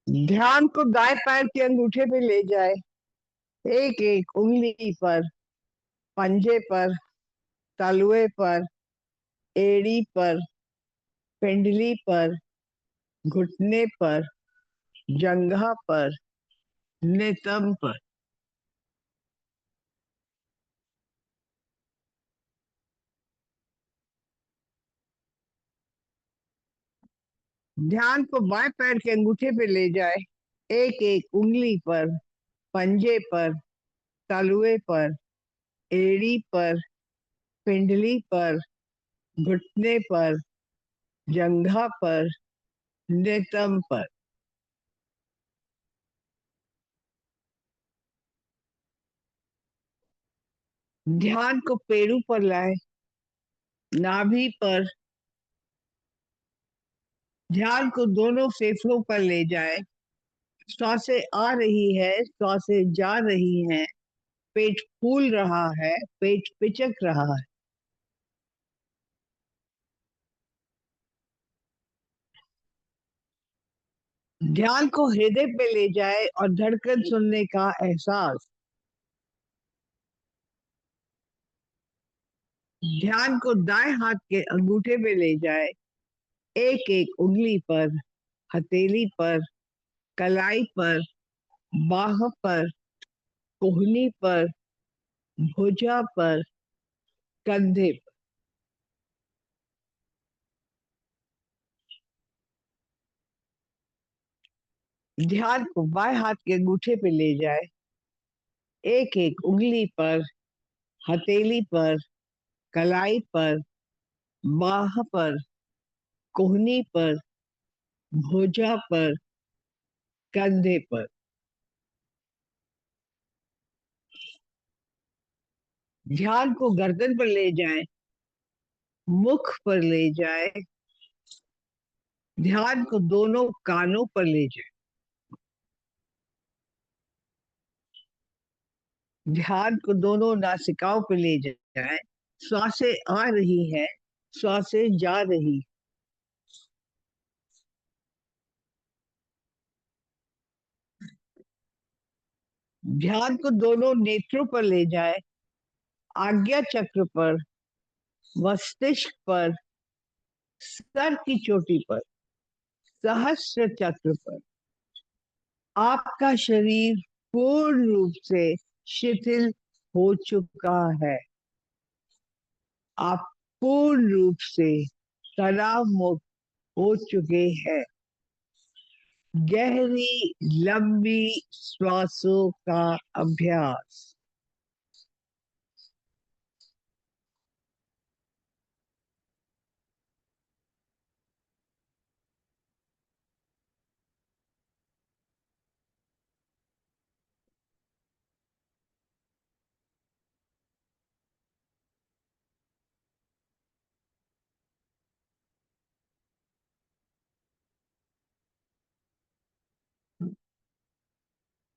ध्यान को दाएं पैर के अंगूठे पे ले जाए, एक एक उंगली पर, पंजे पर, तलुए पर, एड़ी पर, पिंडली पर, घुटने पर, जंघा पर, नितंब पर। ध्यान को बाएं पैर के अंगूठे पे ले जाए, एक एक उंगली पर, पंजे पर, तलुए पर, एड़ी पर, पिंडली पर, घुटने पर, जंघा पर, नितंब पर। ध्यान को पेरू पर लाए, नाभि पर। ध्यान को दोनों फेफड़ों पर ले जाए, सांसें आ रही है, सांसें जा रही हैं, पेट फूल रहा है, पेट पिचक रहा है। ध्यान को हृदय पे ले जाए और धड़कन सुनने का एहसास। ध्यान को दाएं हाथ के अंगूठे पे ले जाए, एक एक उंगली पर, हथेली पर, कलाई पर, बाह पर, कोहनी पर, भुजा पर, कंधे पर। ध्यान को बाएं हाथ के अंगूठे पे ले जाए, एक एक उंगली पर, हथेली पर, कलाई पर, बाह पर, कोहनी पर, भुजा पर, कंधे पर। ध्यान को गर्दन पर ले जाए, मुख पर ले जाए, ध्यान को दोनों कानों पर ले जाए, ध्यान को दोनों नासिकाओं पर ले जाए। श्वासें आ रही है, श्वासें जा रही। ध्यान को दोनों नेत्रों पर ले जाए, आज्ञा चक्र पर, मस्तिष्क पर, सर की चोटी पर, सहस्त्र चक्र पर। आपका शरीर पूर्ण रूप से शिथिल हो चुका है। आप पूर्ण रूप से तनाव मुक्त हो चुके हैं। गहरी लंबी श्वासों का अभ्यास।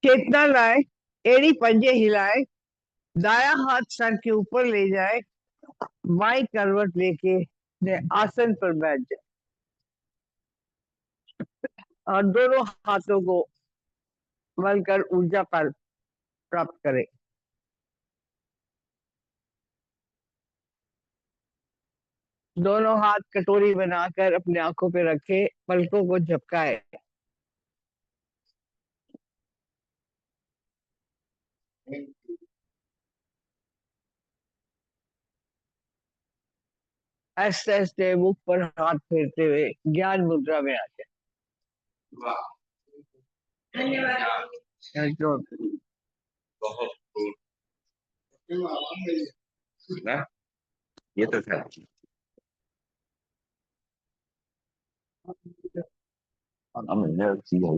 चेतना लाए, एड़ी पंजे हिलाए, दाया हाथ सर के ऊपर ले जाए, बाई करवट लेके आसन पर बैठ जाए और दोनों हाथों को मलकर ऊर्जा पर प्राप्त करें। दोनों हाथ कटोरी बनाकर अपने आंखों पे रखे, पलकों को झपकाए। ऐसे ऐसे मुख पर हाथ फेरते हुए ज्ञान मुद्रा में आ जाए। जो ना, ये तो है। हमने चीज है,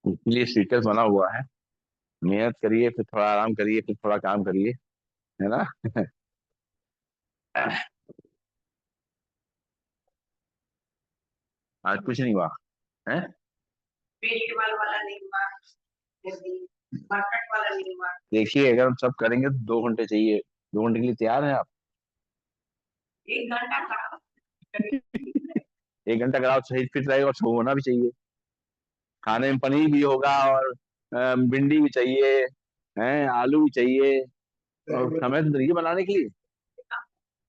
इसलिए स्टेटस बना हुआ है। मेहनत करिए, फिर थोड़ा आराम करिए, फिर थोड़ा काम करिए, है ना। आज कुछ नहीं हुआ है। पेट के बाल वाला नहीं हुआ, बरकट वाला नहीं हुआ। देखिए, अगर हम सब करेंगे तो 2 घंटे चाहिए। 2 घंटे के लिए तैयार हैं आप? 1 घंटा कराओ। 1 घंटा कराओ, सही फिट रहेगा और होना भी चाहिए। खाने में पनीर भी होगा और भिंडी भी चाहिए, हैं, आलू भी चाहिए। और समय तो दीजिए बनाने के लिए।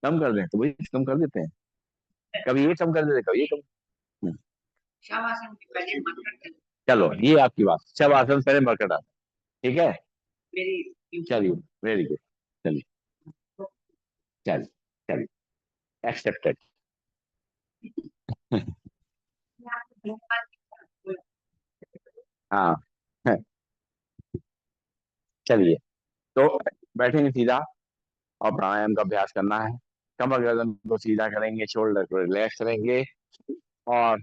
कम कर दें तो वही कम कर देते हैं, कभी ये कम कर देते, कभी ये कम। शवासन के पहले मरकट। चलो, ये आपकी बात, शवासन पहले मरकट आता। ठीक है, चलिए, वेरी गुड। चलिए, चलिए, चलिए, एक्सेप्टेड। हाँ। चलिए, तो बैठेंगे सीधा और प्राणायाम का अभ्यास करना है। कमर गर्दन को सीधा करेंगे, शोल्डर को रिलैक्स करेंगे और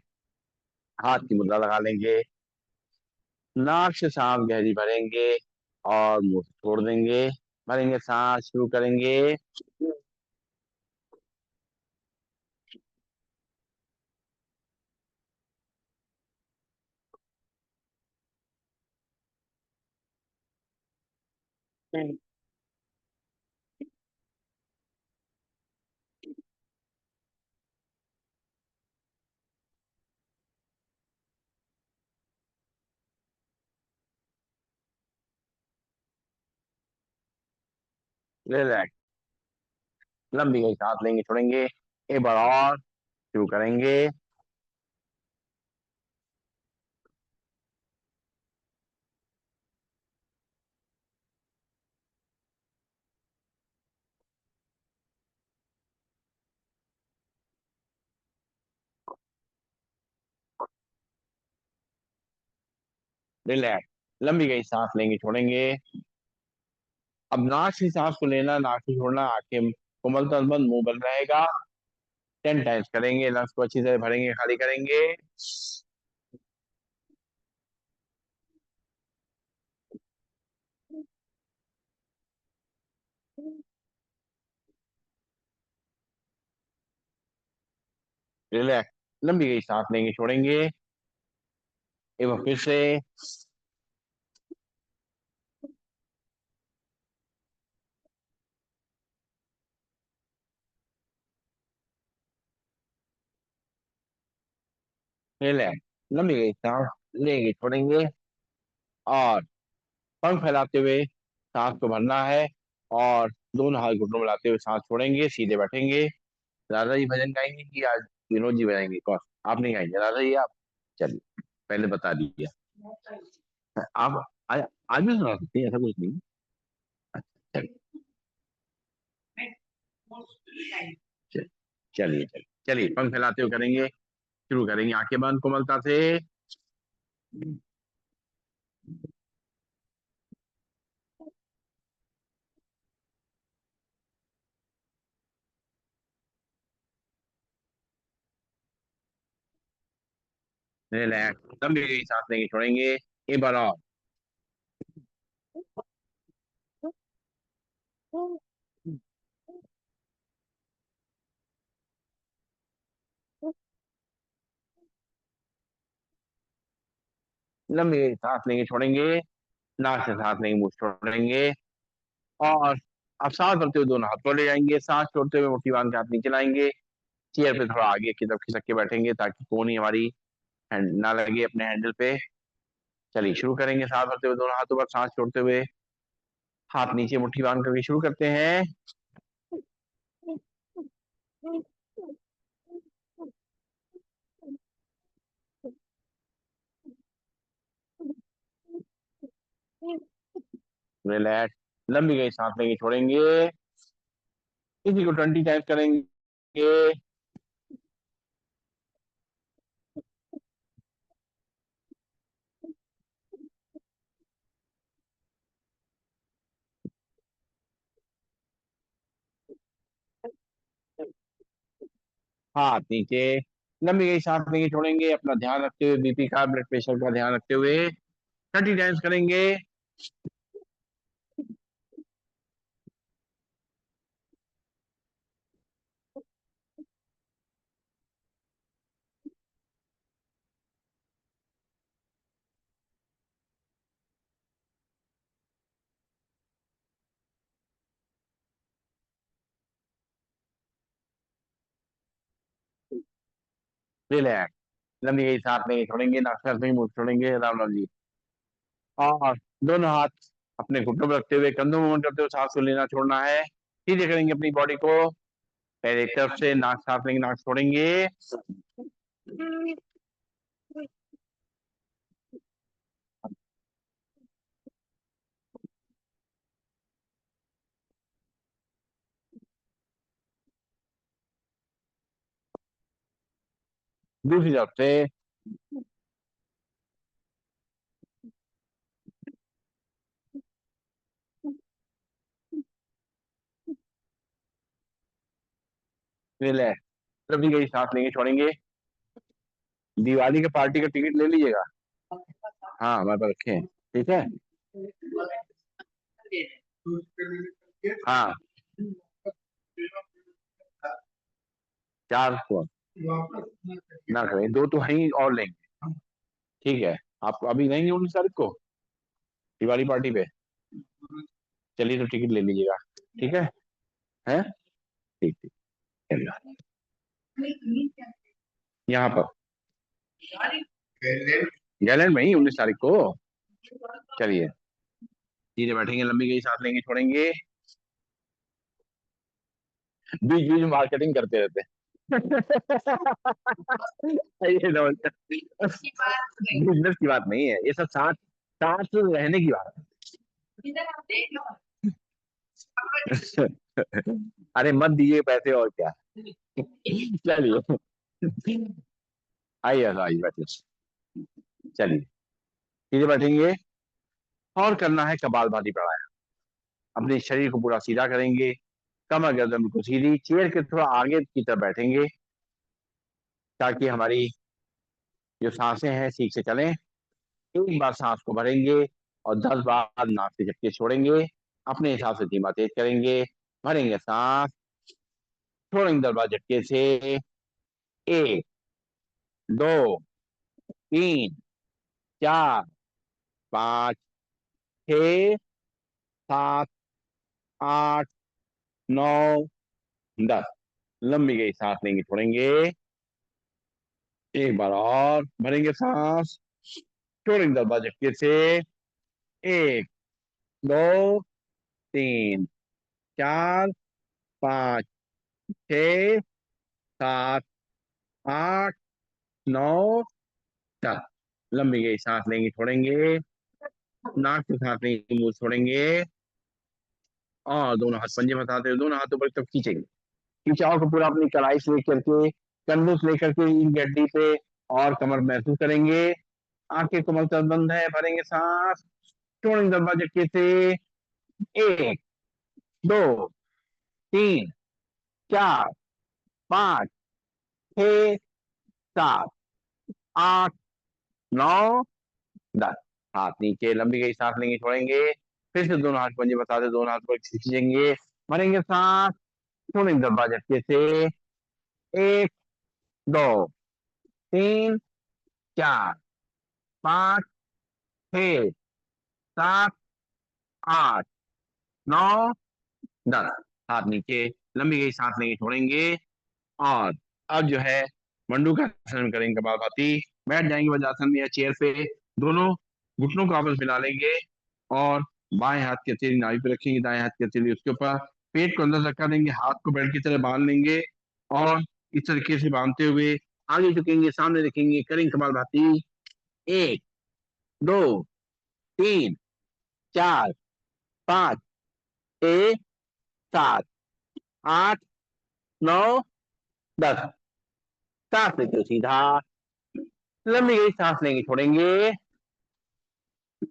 हाथ की मुद्रा लगा लेंगे। नाक से सांस गहरी भरेंगे और मुंह से छोड़ देंगे। भरेंगे, सांस शुरू करेंगे। रिलैक्स, लंबी गई सांस लेंगे छोड़ेंगे, एक बार और शुरू करेंगे। रिलैक्स, लंबी गई सांस लेंगे छोड़ेंगे। अब नाक से सांस को लेना, नाक से छोड़ना, आंखें कोमलता से बंद, मुंह बंद रहेगा। 10 टाइम्स करेंगे, लंग्स को अच्छी तरह भरेंगे, खाली करेंगे। रिलैक्स, लंबी गई सांस लेंगे छोड़ेंगे, एक बार फिर से। रिलैक्स, लंबी गई सांस लेंगे छोड़ेंगे, और पंख फैलाते हुए सांस को भरना है, और दोनों हाथ घुटनों में लाते हुए सांस छोड़ेंगे, सीधे बैठेंगे। राधा जी भजन गाएंगे कि आज विनोद जी बजाएंगे? कौन? आप नहीं गाएंगे राधा जी, आप? चलिए, पहले बता दीजिए। आप आज, आज भी सुना सकते हैं, ऐसा कुछ नहीं। चलिए चलिए चलिए चलिए चलिए, पंख फैलाते हुए करेंगे, शुरू करेंगे, आंखें बंद कोमलता से। रिलैक्स, लंबी सांस लेंगे छोड़ेंगे, एक बार और। लंबी सांस लेंगे छोड़ेंगे, नाक से सांस लेंगे, मुंह से छोड़ेंगे, और अब सांस भरते हुए दोनों हाथ को ले जाएंगे, सांस छोड़ते हुए मुट्ठी बांध के हाथ नीचे लाएंगे, चेयर पे थोड़ा आगे की तरफ खिसक के बैठेंगे ताकि कोहनी हमारी हैंड ना लगे अपने हैंडल पे। चलिए शुरू करेंगे, सांस भरते हुए दोनों हाथों पर, सांस छोड़ते हुए हाथ नीचे मुट्ठी बांध करके शुरू करते हैं। रिलैक्स, लंबी गई सांस लेंगे छोड़ेंगे, इसी को 20 टाइम्स करेंगे। हाथ नीचे, लंबी गई सांस लेंगे छोड़ेंगे, अपना ध्यान रखते हुए, बीपी का, ब्लड प्रेशर का ध्यान रखते हुए 30 टाइम्स करेंगे। रिलैक्स, लंबी गई सांस लेंगे छोड़ेंगे, नाक से लेंगे, मुंह से छोड़ेंगे, राम राम जी। और दोनों हाथ अपने घुटनों पर रखते हुए, कंधों में मूवमेंट करते हुए सांस को लेना छोड़ना है। सीधे करेंगे अपनी बॉडी को, पहले एक तरफ से नाक सांस लेंगे, नाक छोड़ेंगे। दूसरी तरफ से। रिलैक्स, लंबी गई सांस लेंगे छोड़ेंगे। दिवाली के पार्टी का टिकट ले लीजिएगा। हाँ, हमारे पास रखे हैं। ठीक है। हाँ, 4 को ना करें, 2 तो हैं ही और लेंगे। ठीक है, आप अभी नहीं 19 तारीख को दिवाली पार्टी पे? चलिए, तो टिकट ले लीजिएगा। ठीक है। हैं? ठीक ठीक। चलिए, यहाँ पर गैलेंड में ही 19 तारीख को। चलिए, सीधे बैठेंगे, लंबी गई सांस लेंगे छोड़ेंगे, बीच बीच में मार्केटिंग करते रहते हैं। ये बिजनेस की बात नहीं है, ये सब साथ साथ रहने की बात है। अरे मत दीजिए पैसे और क्या। चलिए, आइए आइए बैठिए। चलिए सीधे बैठेंगे और करना है कपालभाति प्राणायाम। अपने शरीर को पूरा सीधा करेंगे, कमर गर्दन बिल्कुल सीधी, चेयर के थोड़ा आगे की तरफ बैठेंगे ताकि हमारी जो सांसें हैं ठीक से चलें। एक बार सांस को भरेंगे और 10 बार नाक से झटके छोड़ेंगे। अपने हिसाब से धीमा तेज करेंगे। भरेंगे सांस, छोड़ेंगे 10 बार झटके से। 1, 2, 3, 4, 5, 6, 7, 8, 9, 10। लंबी गई सांस लेंगे, छोड़ेंगे। एक बार और भरेंगे सांस, छोड़ेंगे 10 बार झटके से। 1, 2, 3, 4, 5, 6, 7, 8, 9, 10। लंबी गई सांस लेंगे, छोड़ेंगे। नाक से सांस लेंगे, मुंह छोड़ेंगे और दोनों हाथ पंजे फंसाते हुए दोनों हाथों पर तक खींचेंगे। खिंचाव को पूरा अपनी कलाई से लेकर के, कंधों से लेकर के ईंट की हड्डी पे और कमर महसूस करेंगे। आंखें कोमल तर बंद है, भरेंगे सांस, छोड़ेंगे 10 बार झटके से। 1, 2, 3, 4, 5, 6, 7, 8, 9, 10। हाथ नीचे, लंबी गई सांस लेंगे, छोड़ेंगे। फिर से दोनों हाथ पंजे बताते दोनों हाथ पर खींचेंगे, भरेंगे सांस, छोड़ेंगे 10 बार झटके से। 1, 2, 3, 4, 5, 6, 7, 8, 9, 10। हाथ नीचे, लंबी गई सांस लेंगे, छोड़ेंगे और अब जो है मंडूकासन करेंगे कपालभाति। बैठ जाएंगे वज्रासन में या चेयर पे। दोनों घुटनों को आपस मिला लेंगे और बाएं हाथ की हथेली नाभि पे रखेंगे, दाएं हाथ की हथेली उसके ऊपर। पेट को अंदर धक्का देंगे, हाथ को बेल्ट की तरह बांध लेंगे और इस तरीके से बांधते हुए आगे झुकेंगे, सामने देखेंगे, करेंगे कपालभाति। 1, 2, 3, 4, 5, 6, 7, 8, 9, 10। सांस लेते हो सीधा, लंबी गई सांस लेंगे, छोड़ेंगे।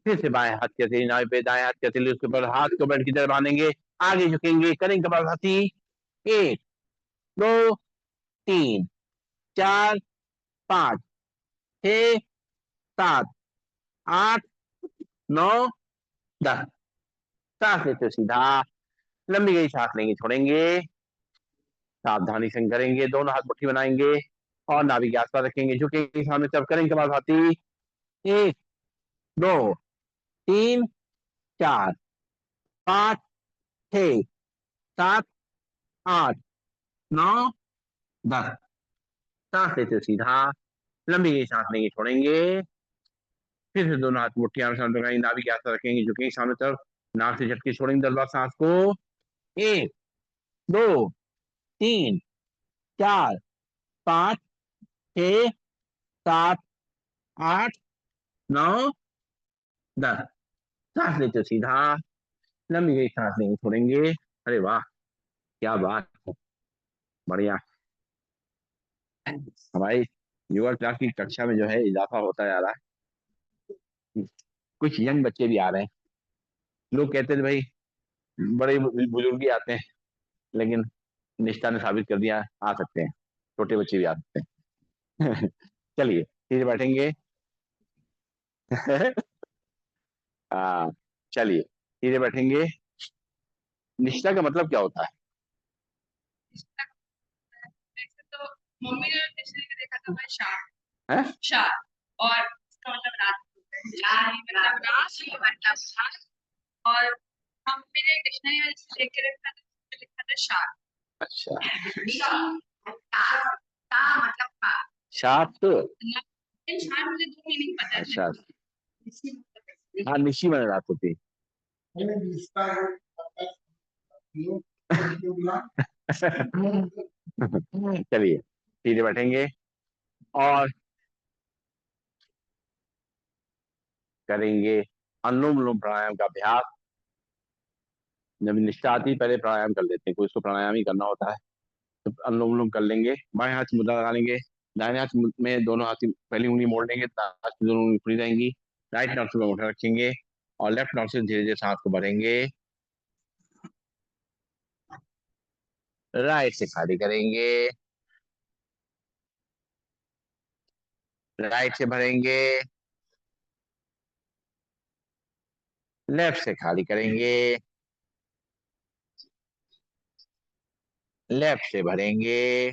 फिर से बाएं हाथ की हथेली नाभि पे, दाएं हाथ की हथेली उसके ऊपर, हाथ को बेल्ट की तरह बांधेंगे, आगे झुकेंगे, करेंगे कपालभाति। 1, 2, 3, 4, 5, 6, 7, 8, 9, 10। सांस लेते हो सीधा, लंबी गई सांस लेंगे, छोड़ेंगे। सावधानी से करेंगे, दोनों हाथ मुट्ठी बनाएंगे और नाभि के आसपास रखेंगे, झुकेंगे सामने तरफ, करेंगे कपालभाति। 1, 2, 3, 4, 5, 6, 7, 8, 9, 10। सांस लेते हो सीधा, लंबी गई सांस लेंगे, छोड़ेंगे। फिर से दोनों हाथ मुट्ठी आमने सामने लगाएंगे, नाभि के आसपास रखेंगे, झुकेंगे सामने तरफ, नाक से झटके छोड़ेंगे 10 बार सांस को। 1, 2, 3, 4, 5, 6, 7, 8, 9, 10। सांस लेते हो सीधा, लंबी गई सांस लेंगे, छोड़ेंगे। अरे वाह, क्या बात है, बढ़िया। हमारी योगा क्लास की कक्षा में जो है इजाफा होता जा रहा है। कुछ यंग बच्चे भी आ रहे हैं। लोग कहते थे भाई बड़े बुजुर्ग ही आते हैं, लेकिन निष्ठा ने साबित कर दिया आ सकते हैं, छोटे बच्चे भी आ सकते हैं। चलिए सीधे बैठेंगे। हाँ, चलिए सीधे बैठेंगे। निष्ठा का मतलब क्या होता वैसे तो मम्मी ने डिक्शनरी में देखा था, मैं शार्प है? शार्प और इसका मतलब रात होता है, मतलब रात ये मतलब शार्प। और मम्मी ने डिक्शनरी में जैसे देख के रखा था, उसमें लिखा था शार्प। अच्छा, मतलब का शार्प। शार्प मुझे दो मीनिंग पता है। अच्छा, हाँ निशी मैंने रात होती। चलिए सीधे बैठेंगे और करेंगे अनुलोम विलोम प्राणायाम का अभ्यास। जब निष्ठा आती है पहले प्राणायाम कर लेते हैं, कोई इसको प्राणायाम ही करना होता है। तो अनुलोम विलोम कर लेंगे, बाएं हाथ से मुद्रा लगा लेंगे, दाहिने हाथ में दोनों हाथ की पहली उंगली मोड़ लेंगे, हाथ की दोनों उंगली खुली रहेंगी, राइट नॉट से उठा रखेंगे और लेफ्ट नॉट से धीरे धीरे सांस को भरेंगे, राइट से खाली करेंगे, राइट से भरेंगे, लेफ्ट से खाली करेंगे, लेफ्ट से भरेंगे,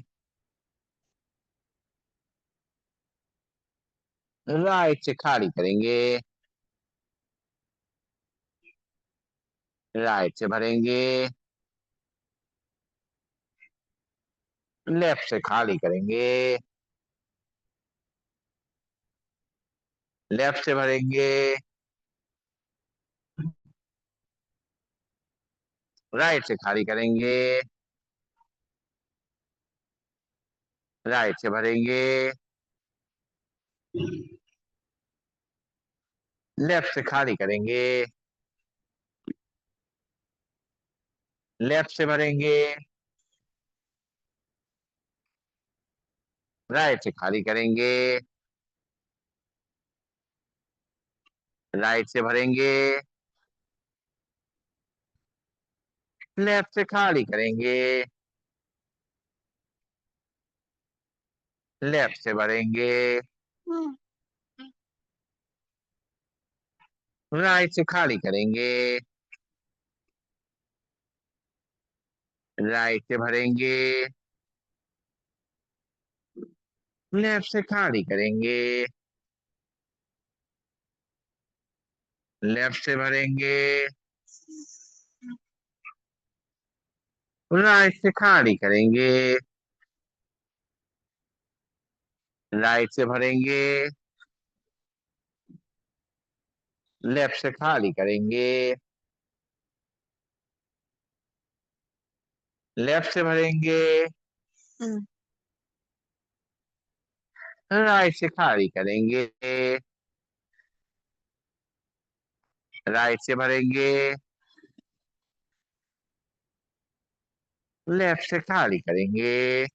राइट से खाली करेंगे, राइट से भरेंगे, लेफ्ट से खाली करेंगे, लेफ्ट से भरेंगे, राइट से खाली करेंगे, राइट से भरेंगे, लेफ्ट से खाली करेंगे, लेफ्ट से भरेंगे, राइट से खाली करेंगे, राइट से भरेंगे, लेफ्ट से खाली करेंगे, लेफ्ट से भरेंगे, राइट से खाली करेंगे, राइट से भरेंगे, लेफ्ट से खाली करेंगे, लेफ्ट से भरेंगे, राइट से खाली करेंगे, राइट से भरेंगे, लेफ्ट से खाली करेंगे, लेफ्ट से भरेंगे, राइट से खाली करेंगे, राइट से भरेंगे, लेफ्ट से खाली करेंगे,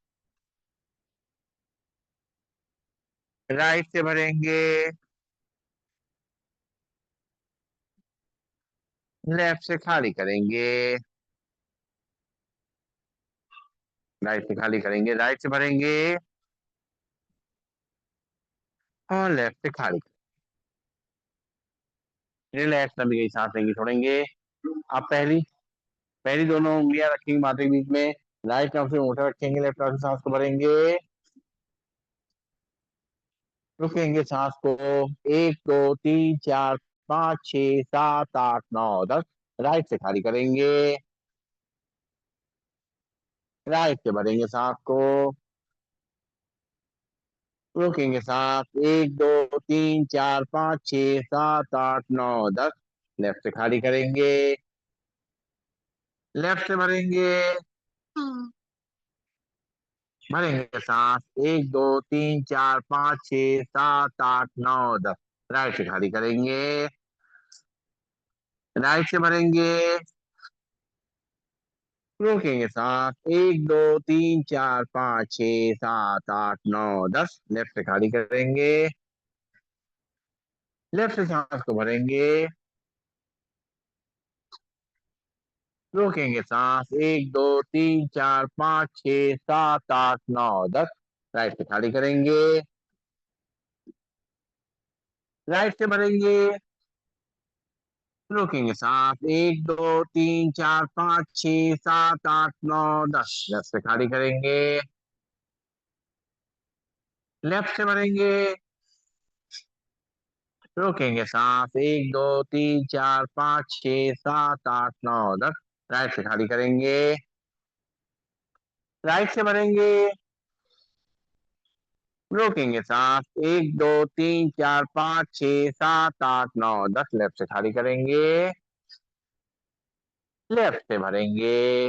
राइट से भरेंगे, लेफ्ट से खाली करेंगे, राइट से खाली करेंगे, राइट से भरेंगे और लेफ्ट से खाली। रिलैक्स लंबी गई सांस लेंगे, छोड़ेंगे। आप पहली पहली दोनों उंगलियां रखेंगे माथे के बीच में, राइट हाथ से अंगूठा रखेंगे, लेफ्ट हाथ से सांस को भरेंगे, रुकेंगे सांस को, 1 2 3 4 5 6 7 8 9 10, राइट से खाली करेंगे, राइट से भरेंगे सांस को, रोकेंगे सांस, 1 2 3 4 5 6 7 8 9 10, लेफ्ट से खाली करेंगे, लेफ्ट से भरेंगे, भरेंगे सांस, 1 2 3 4 5 6 7 8 9 10, राइट से खाली करेंगे, राइट से भरेंगे, रोकेंगे सांस, 1 2 3 4 5 6 7 8 9 10, लेफ्ट से खाली करेंगे, लेफ्ट से सांस को भरेंगे, रोकेंगे सांस, 1 2 3 4 5 6 7 8 9 10, राइट से खाली करेंगे, राइट से भरेंगे, रोकेंगे सांस, 1 2 3 4 5 6 7 8 9 10, लेफ्ट से खाली करेंगे, लेफ्ट से भरेंगे, रोकेंगे सांस, 1 2 3 4 5 6 7 8 9 10, राइट से खाली करेंगे, राइट से भरेंगे, रोकेंगे सांस, 1 2 3 4 5 6 7 8 9 10, लेफ्ट से खाली करेंगे, लेफ्ट से भरेंगे,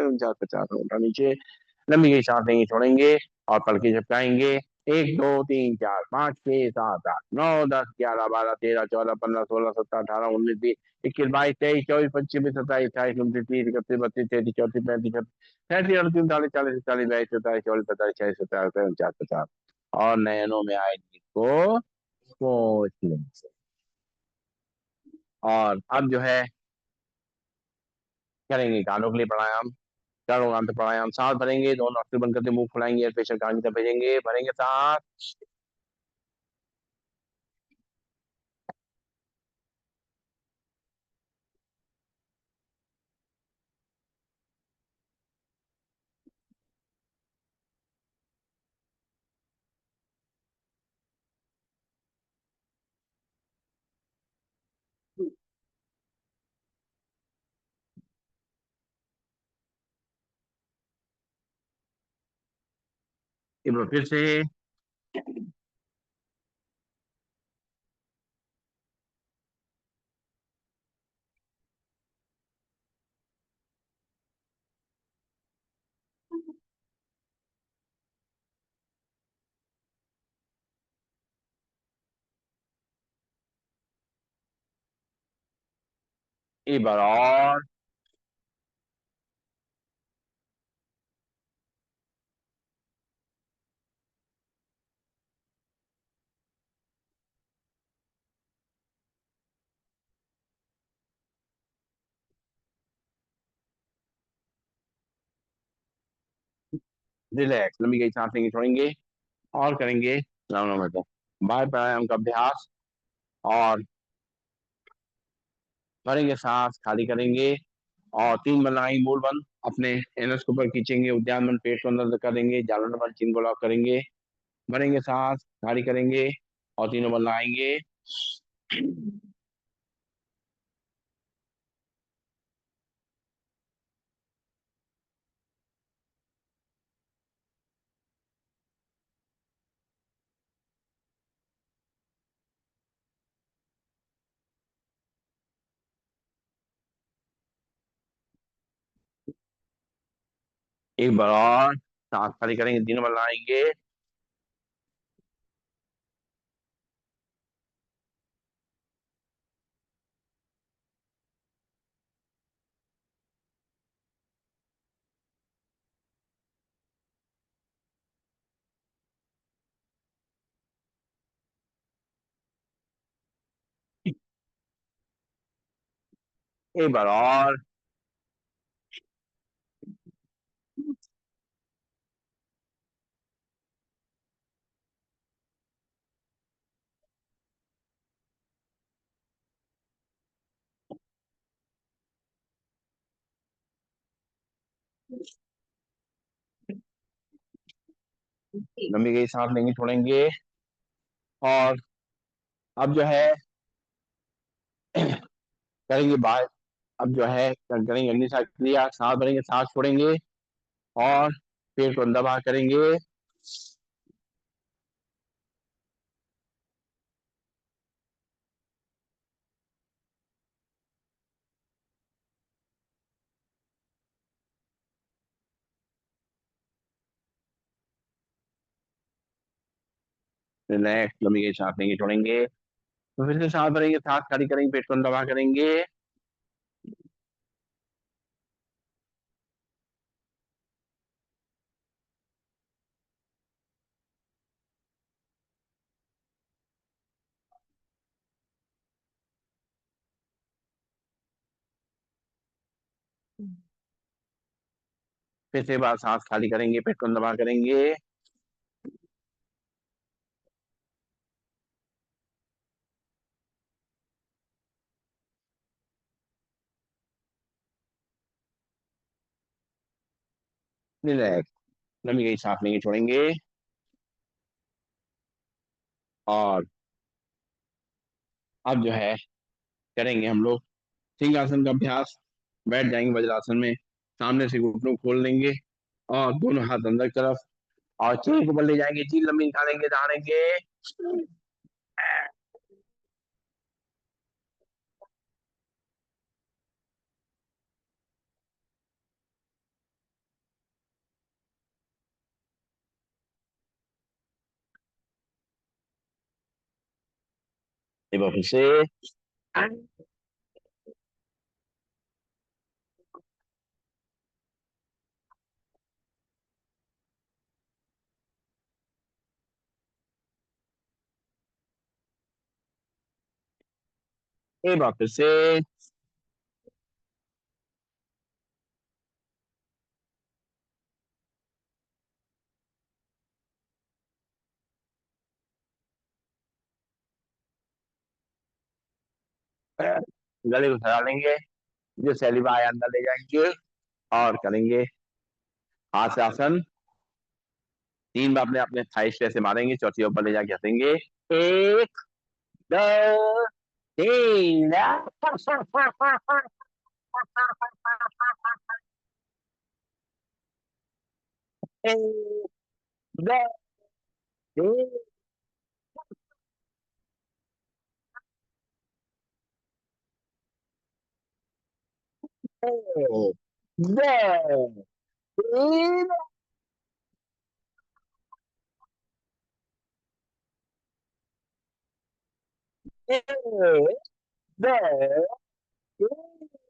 है 49 50 होगा नीचे। लंबी गई सांस लेंगे, छोड़ेंगे और पलके झपकाएंगे। 1 2 3 4 5 6 7 8 9 10 11 12 13 14 15 16 17 18 19 20 21 22 23 24 25 26 27 28 29 30 31 32 33 34 35 36 37 38 39 40 45 46 47 और नयनों में आए नींद को सोच लेंगे। और अब जो है करेंगे कानों के लिए प्राणायाम। चारों अंत प्राणायाम, सांस भरेंगे, दोनों नोस्ट्रिल बंद करके मुंह खुलाएंगे, एयर प्रेशर कान की तरफ भेजेंगे, भरेंगे सांस। एक बार फिर से एक बार और। रिलैक्स, लंबी गई सांस लेंगे, छोड़ेंगे और करेंगे राउंड नंबर 2 बाय प्राणायाम का अभ्यास। और भरेंगे सांस, खाली करेंगे और 3 बार लगाएंगे मूल बंद, अपने एनस के ऊपर खींचेंगे, उद्यान बंद पेट को अंदर करेंगे, जालर नंबर 3 को लॉक करेंगे। भरेंगे सांस, खाली करेंगे और तीनों बार लगाएंगे। एक बार और सांस खाली करेंगे, तीनों बार लगाएंगे। एक बार और। लंबी गई सांस लेंगे, छोड़ेंगे और अब जो है करेंगे बाहर। अब जो है करेंगे अग्नि साथ क्रिया, सांस भरेंगे, सांस छोड़ेंगे और पेट को अंदर बाहर करेंगे। रिलैक्स, लंबी गई सांस लेंगे, छोड़ेंगे। तो फिर से सांस भरेंगे, सांस खाली करेंगे, पेट को अंदर बाहर करेंगे। फिर से बार सांस खाली करेंगे, पेट को अंदर बाहर करेंगे। रिलैक्स, लंबी गई सांस लेंगे, छोड़ेंगे और अब जो है करेंगे हम लोग सिंहासन का अभ्यास। बैठ जाएंगे वज्रासन में, सामने से घुटनों को खोल लेंगे और दोनों हाथ अंदर की तरफ और चील को ऊपर ले जाएंगे, चील लंबी निकालेंगे, दहाड़ेंगे। एक बार फिर से। एक बार फिर से। गले को सजा लेंगे, जो सैलिवा आया अंदर ले जाएंगे और करेंगे हाथ से आसन। 3 बार अपने अपने थाइस पे ऐसे मारेंगे, चौथी ऊपर ले जाके हंसेंगे। 1 2 3। एक, दो, तीन, एक, दो, तीन, एक, दो, तीन।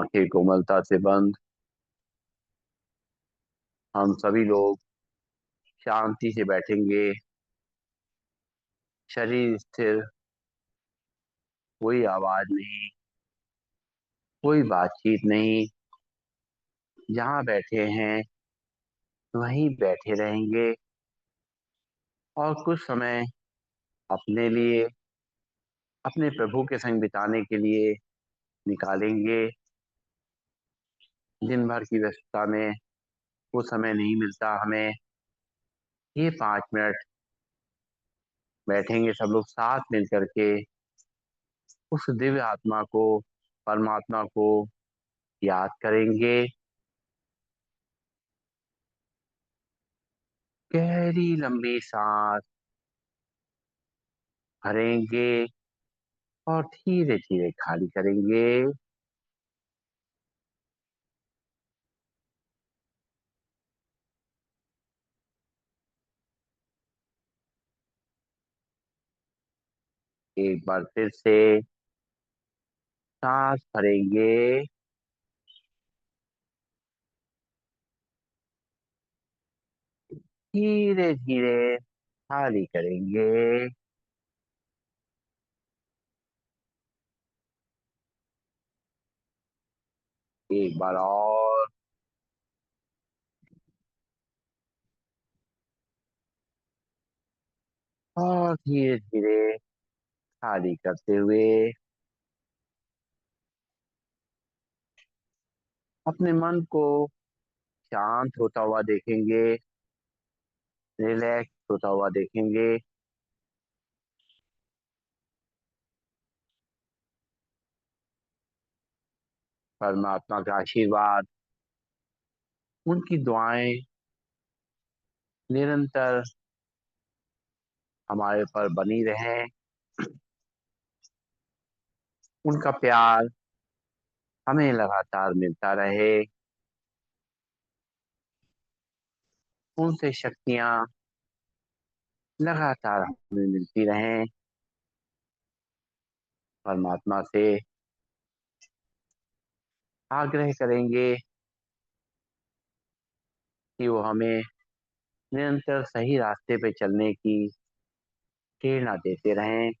आंखें कोमलता से बंद। हम सभी लोग शांति से बैठेंगे, शरीर स्थिर, कोई आवाज नहीं, कोई बातचीत नहीं। जहाँ बैठे हैं वहीं बैठे रहेंगे और कुछ समय अपने लिए, अपने प्रभु के संग बिताने के लिए निकालेंगे। दिन भर की व्यस्तता में वो समय नहीं मिलता हमें। ये 5 मिनट बैठेंगे सब लोग साथ मिल करके, उस दिव्य आत्मा को, परमात्मा को याद करेंगे। गहरी लंबी सांस भरेंगे और धीरे धीरे खाली करेंगे। एक बार फिर से सांस भरेंगे, धीरे धीरे खाली करेंगे। एक बार और धीरे धीरे खाली करते हुए अपने मन को शांत होता हुआ देखेंगे, रिलैक्स होता हुआ देखेंगे। परमात्मा का आशीर्वाद, उनकी दुआएं निरंतर हमारे पर बनी रहें। उनका प्यार हमें लगातार मिलता रहे। उनसे शक्तियां लगातार हमें मिलती रहें। परमात्मा से आग्रह करेंगे कि वो हमें निरंतर सही रास्ते पे चलने की प्रेरणा देते रहें।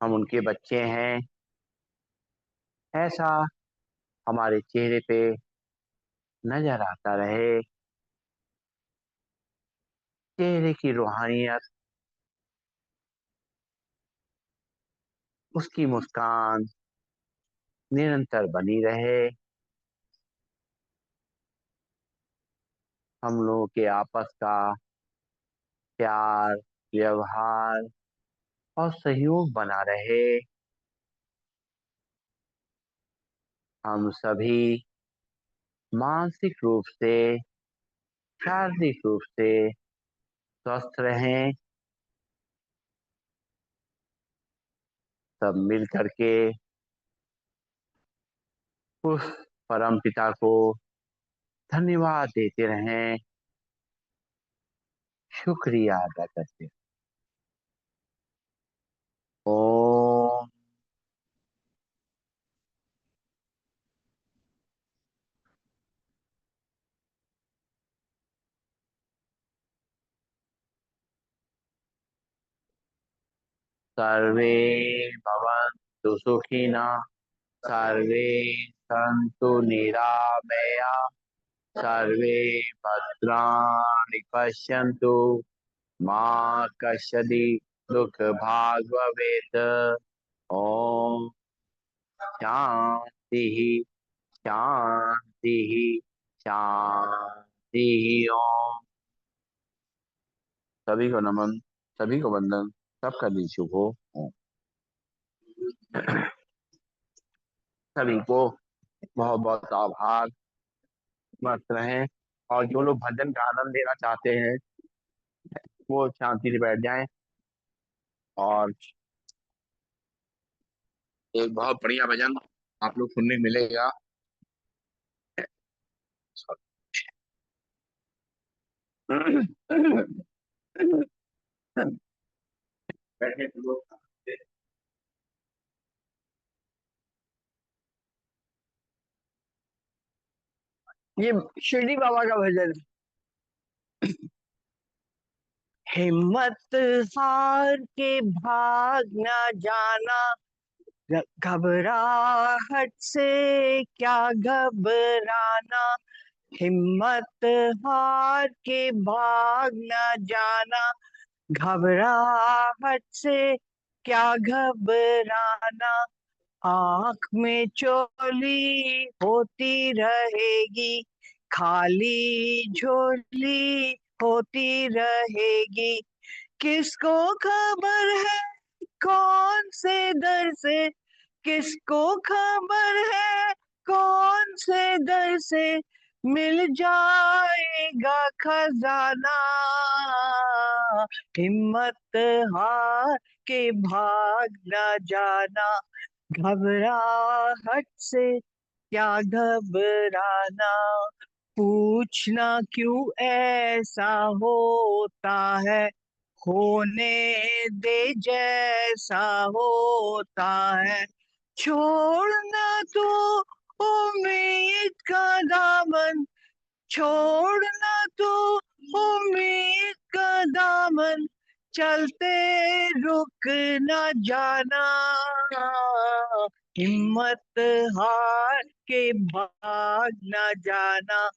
हम उनके बच्चे हैं, ऐसा हमारे चेहरे पे नजर आता रहे। चेहरे की रूहानियत, उसकी मुस्कान निरंतर बनी रहे। हम लोगों के आपस का प्यार, व्यवहार और सहयोग बना रहे। हम सभी मानसिक रूप से, शारीरिक रूप से स्वस्थ रहें। सब मिल करके उस परम पिता को धन्यवाद देते रहें, शुक्रिया अदा करते। ओम सर्वे भवन्तु सुखिनः, सर्वे सन्तु निरामया, सर्वे भद्राणि पश्यन्तु, मा कश्चित् दुःखभाग् भवेत्। ओम शांति, शांति, शांति। ओम। सभी को नमन, सभी को वंदन, सबका दिन शुभ हो। ओम। सभी को बहुत बहुत आभार। मस्त रहें। और जो लोग भजन का आनंद लेना चाहते हैं वो शांति से बैठ जाएं। और एक बहुत बढ़िया भजन आप लोग सुनने को मिलेगा। बैठे लोग ये शिरडी बाबा का भजन है। हिम्मत हार के भाग न जाना, घबराहट से क्या घबराना। हिम्मत हार के भाग न जाना, घबराहट से क्या घबराना। आँख में चोली होती रहेगी, खाली झोली होती रहेगी। किसको खबर है कौन से दर से, किसको खबर है कौन से दर से मिल जाएगा खजाना। हिम्मत हार के भाग न जाना, घबराहट से क्या घबराना। पूछना क्यों ऐसा होता है, होने दे जैसा होता है। छोड़ना तो उम्मीद का दामन, छोड़ना तो उम्मीद का दामन, चलते रुक न जाना। हिम्मत हार के भाग न जाना,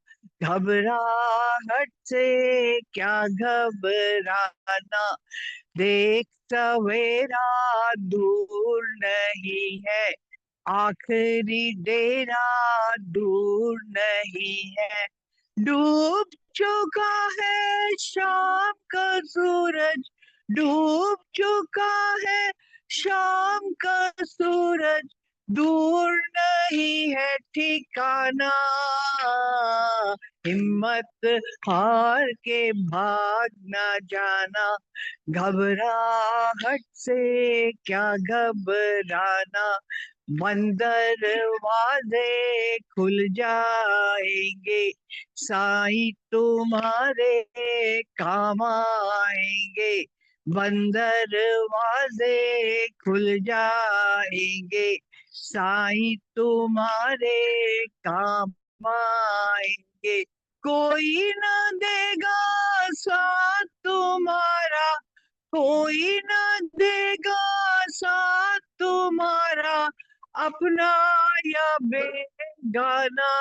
घबराहट से क्या घबराना। देख सवेरा दूर नहीं है, आखिरी डेरा दूर नहीं है। डूब चुका है शाम का सूरज, डूब चुका है शाम का सूरज, दूर नहीं है ठिकाना। हिम्मत हार के भाग न जाना, घबराहट से क्या घबराना। बंद दरवाजे खुल जाएंगे, साईं तुम्हारे काम आएंगे। बंद दरवाजे खुल जाएंगे, साईं तुम्हारे काम आएंगे। कोई ना देगा साथ तुम्हारा, कोई ना देगा साथ तुम्हारा, अपना या बेगाना।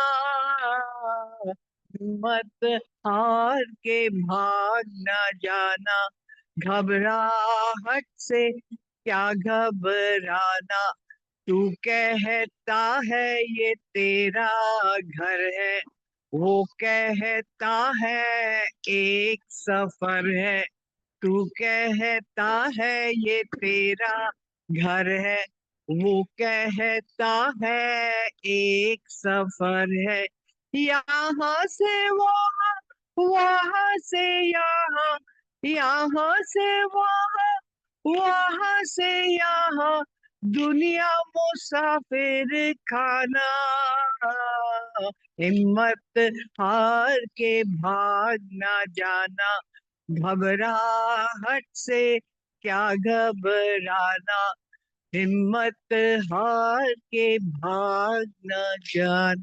हिम्मत हार के भाग न जाना, घबराहट से क्या घबराना। तू कहता है ये तेरा घर है, वो कहता है एक सफर है। तू कहता है ये तेरा घर है, वो कहता है एक सफर है। यहाँ से वहाँ, वहाँ से यहाँ, यहाँ से वहाँ, वहाँ से यहाँ, दुनिया मुसाफिर खाना। हिम्मत हार के भाग ना जाना, घबराहट से क्या घबराना। हिम्मत हार के भाग न जाना।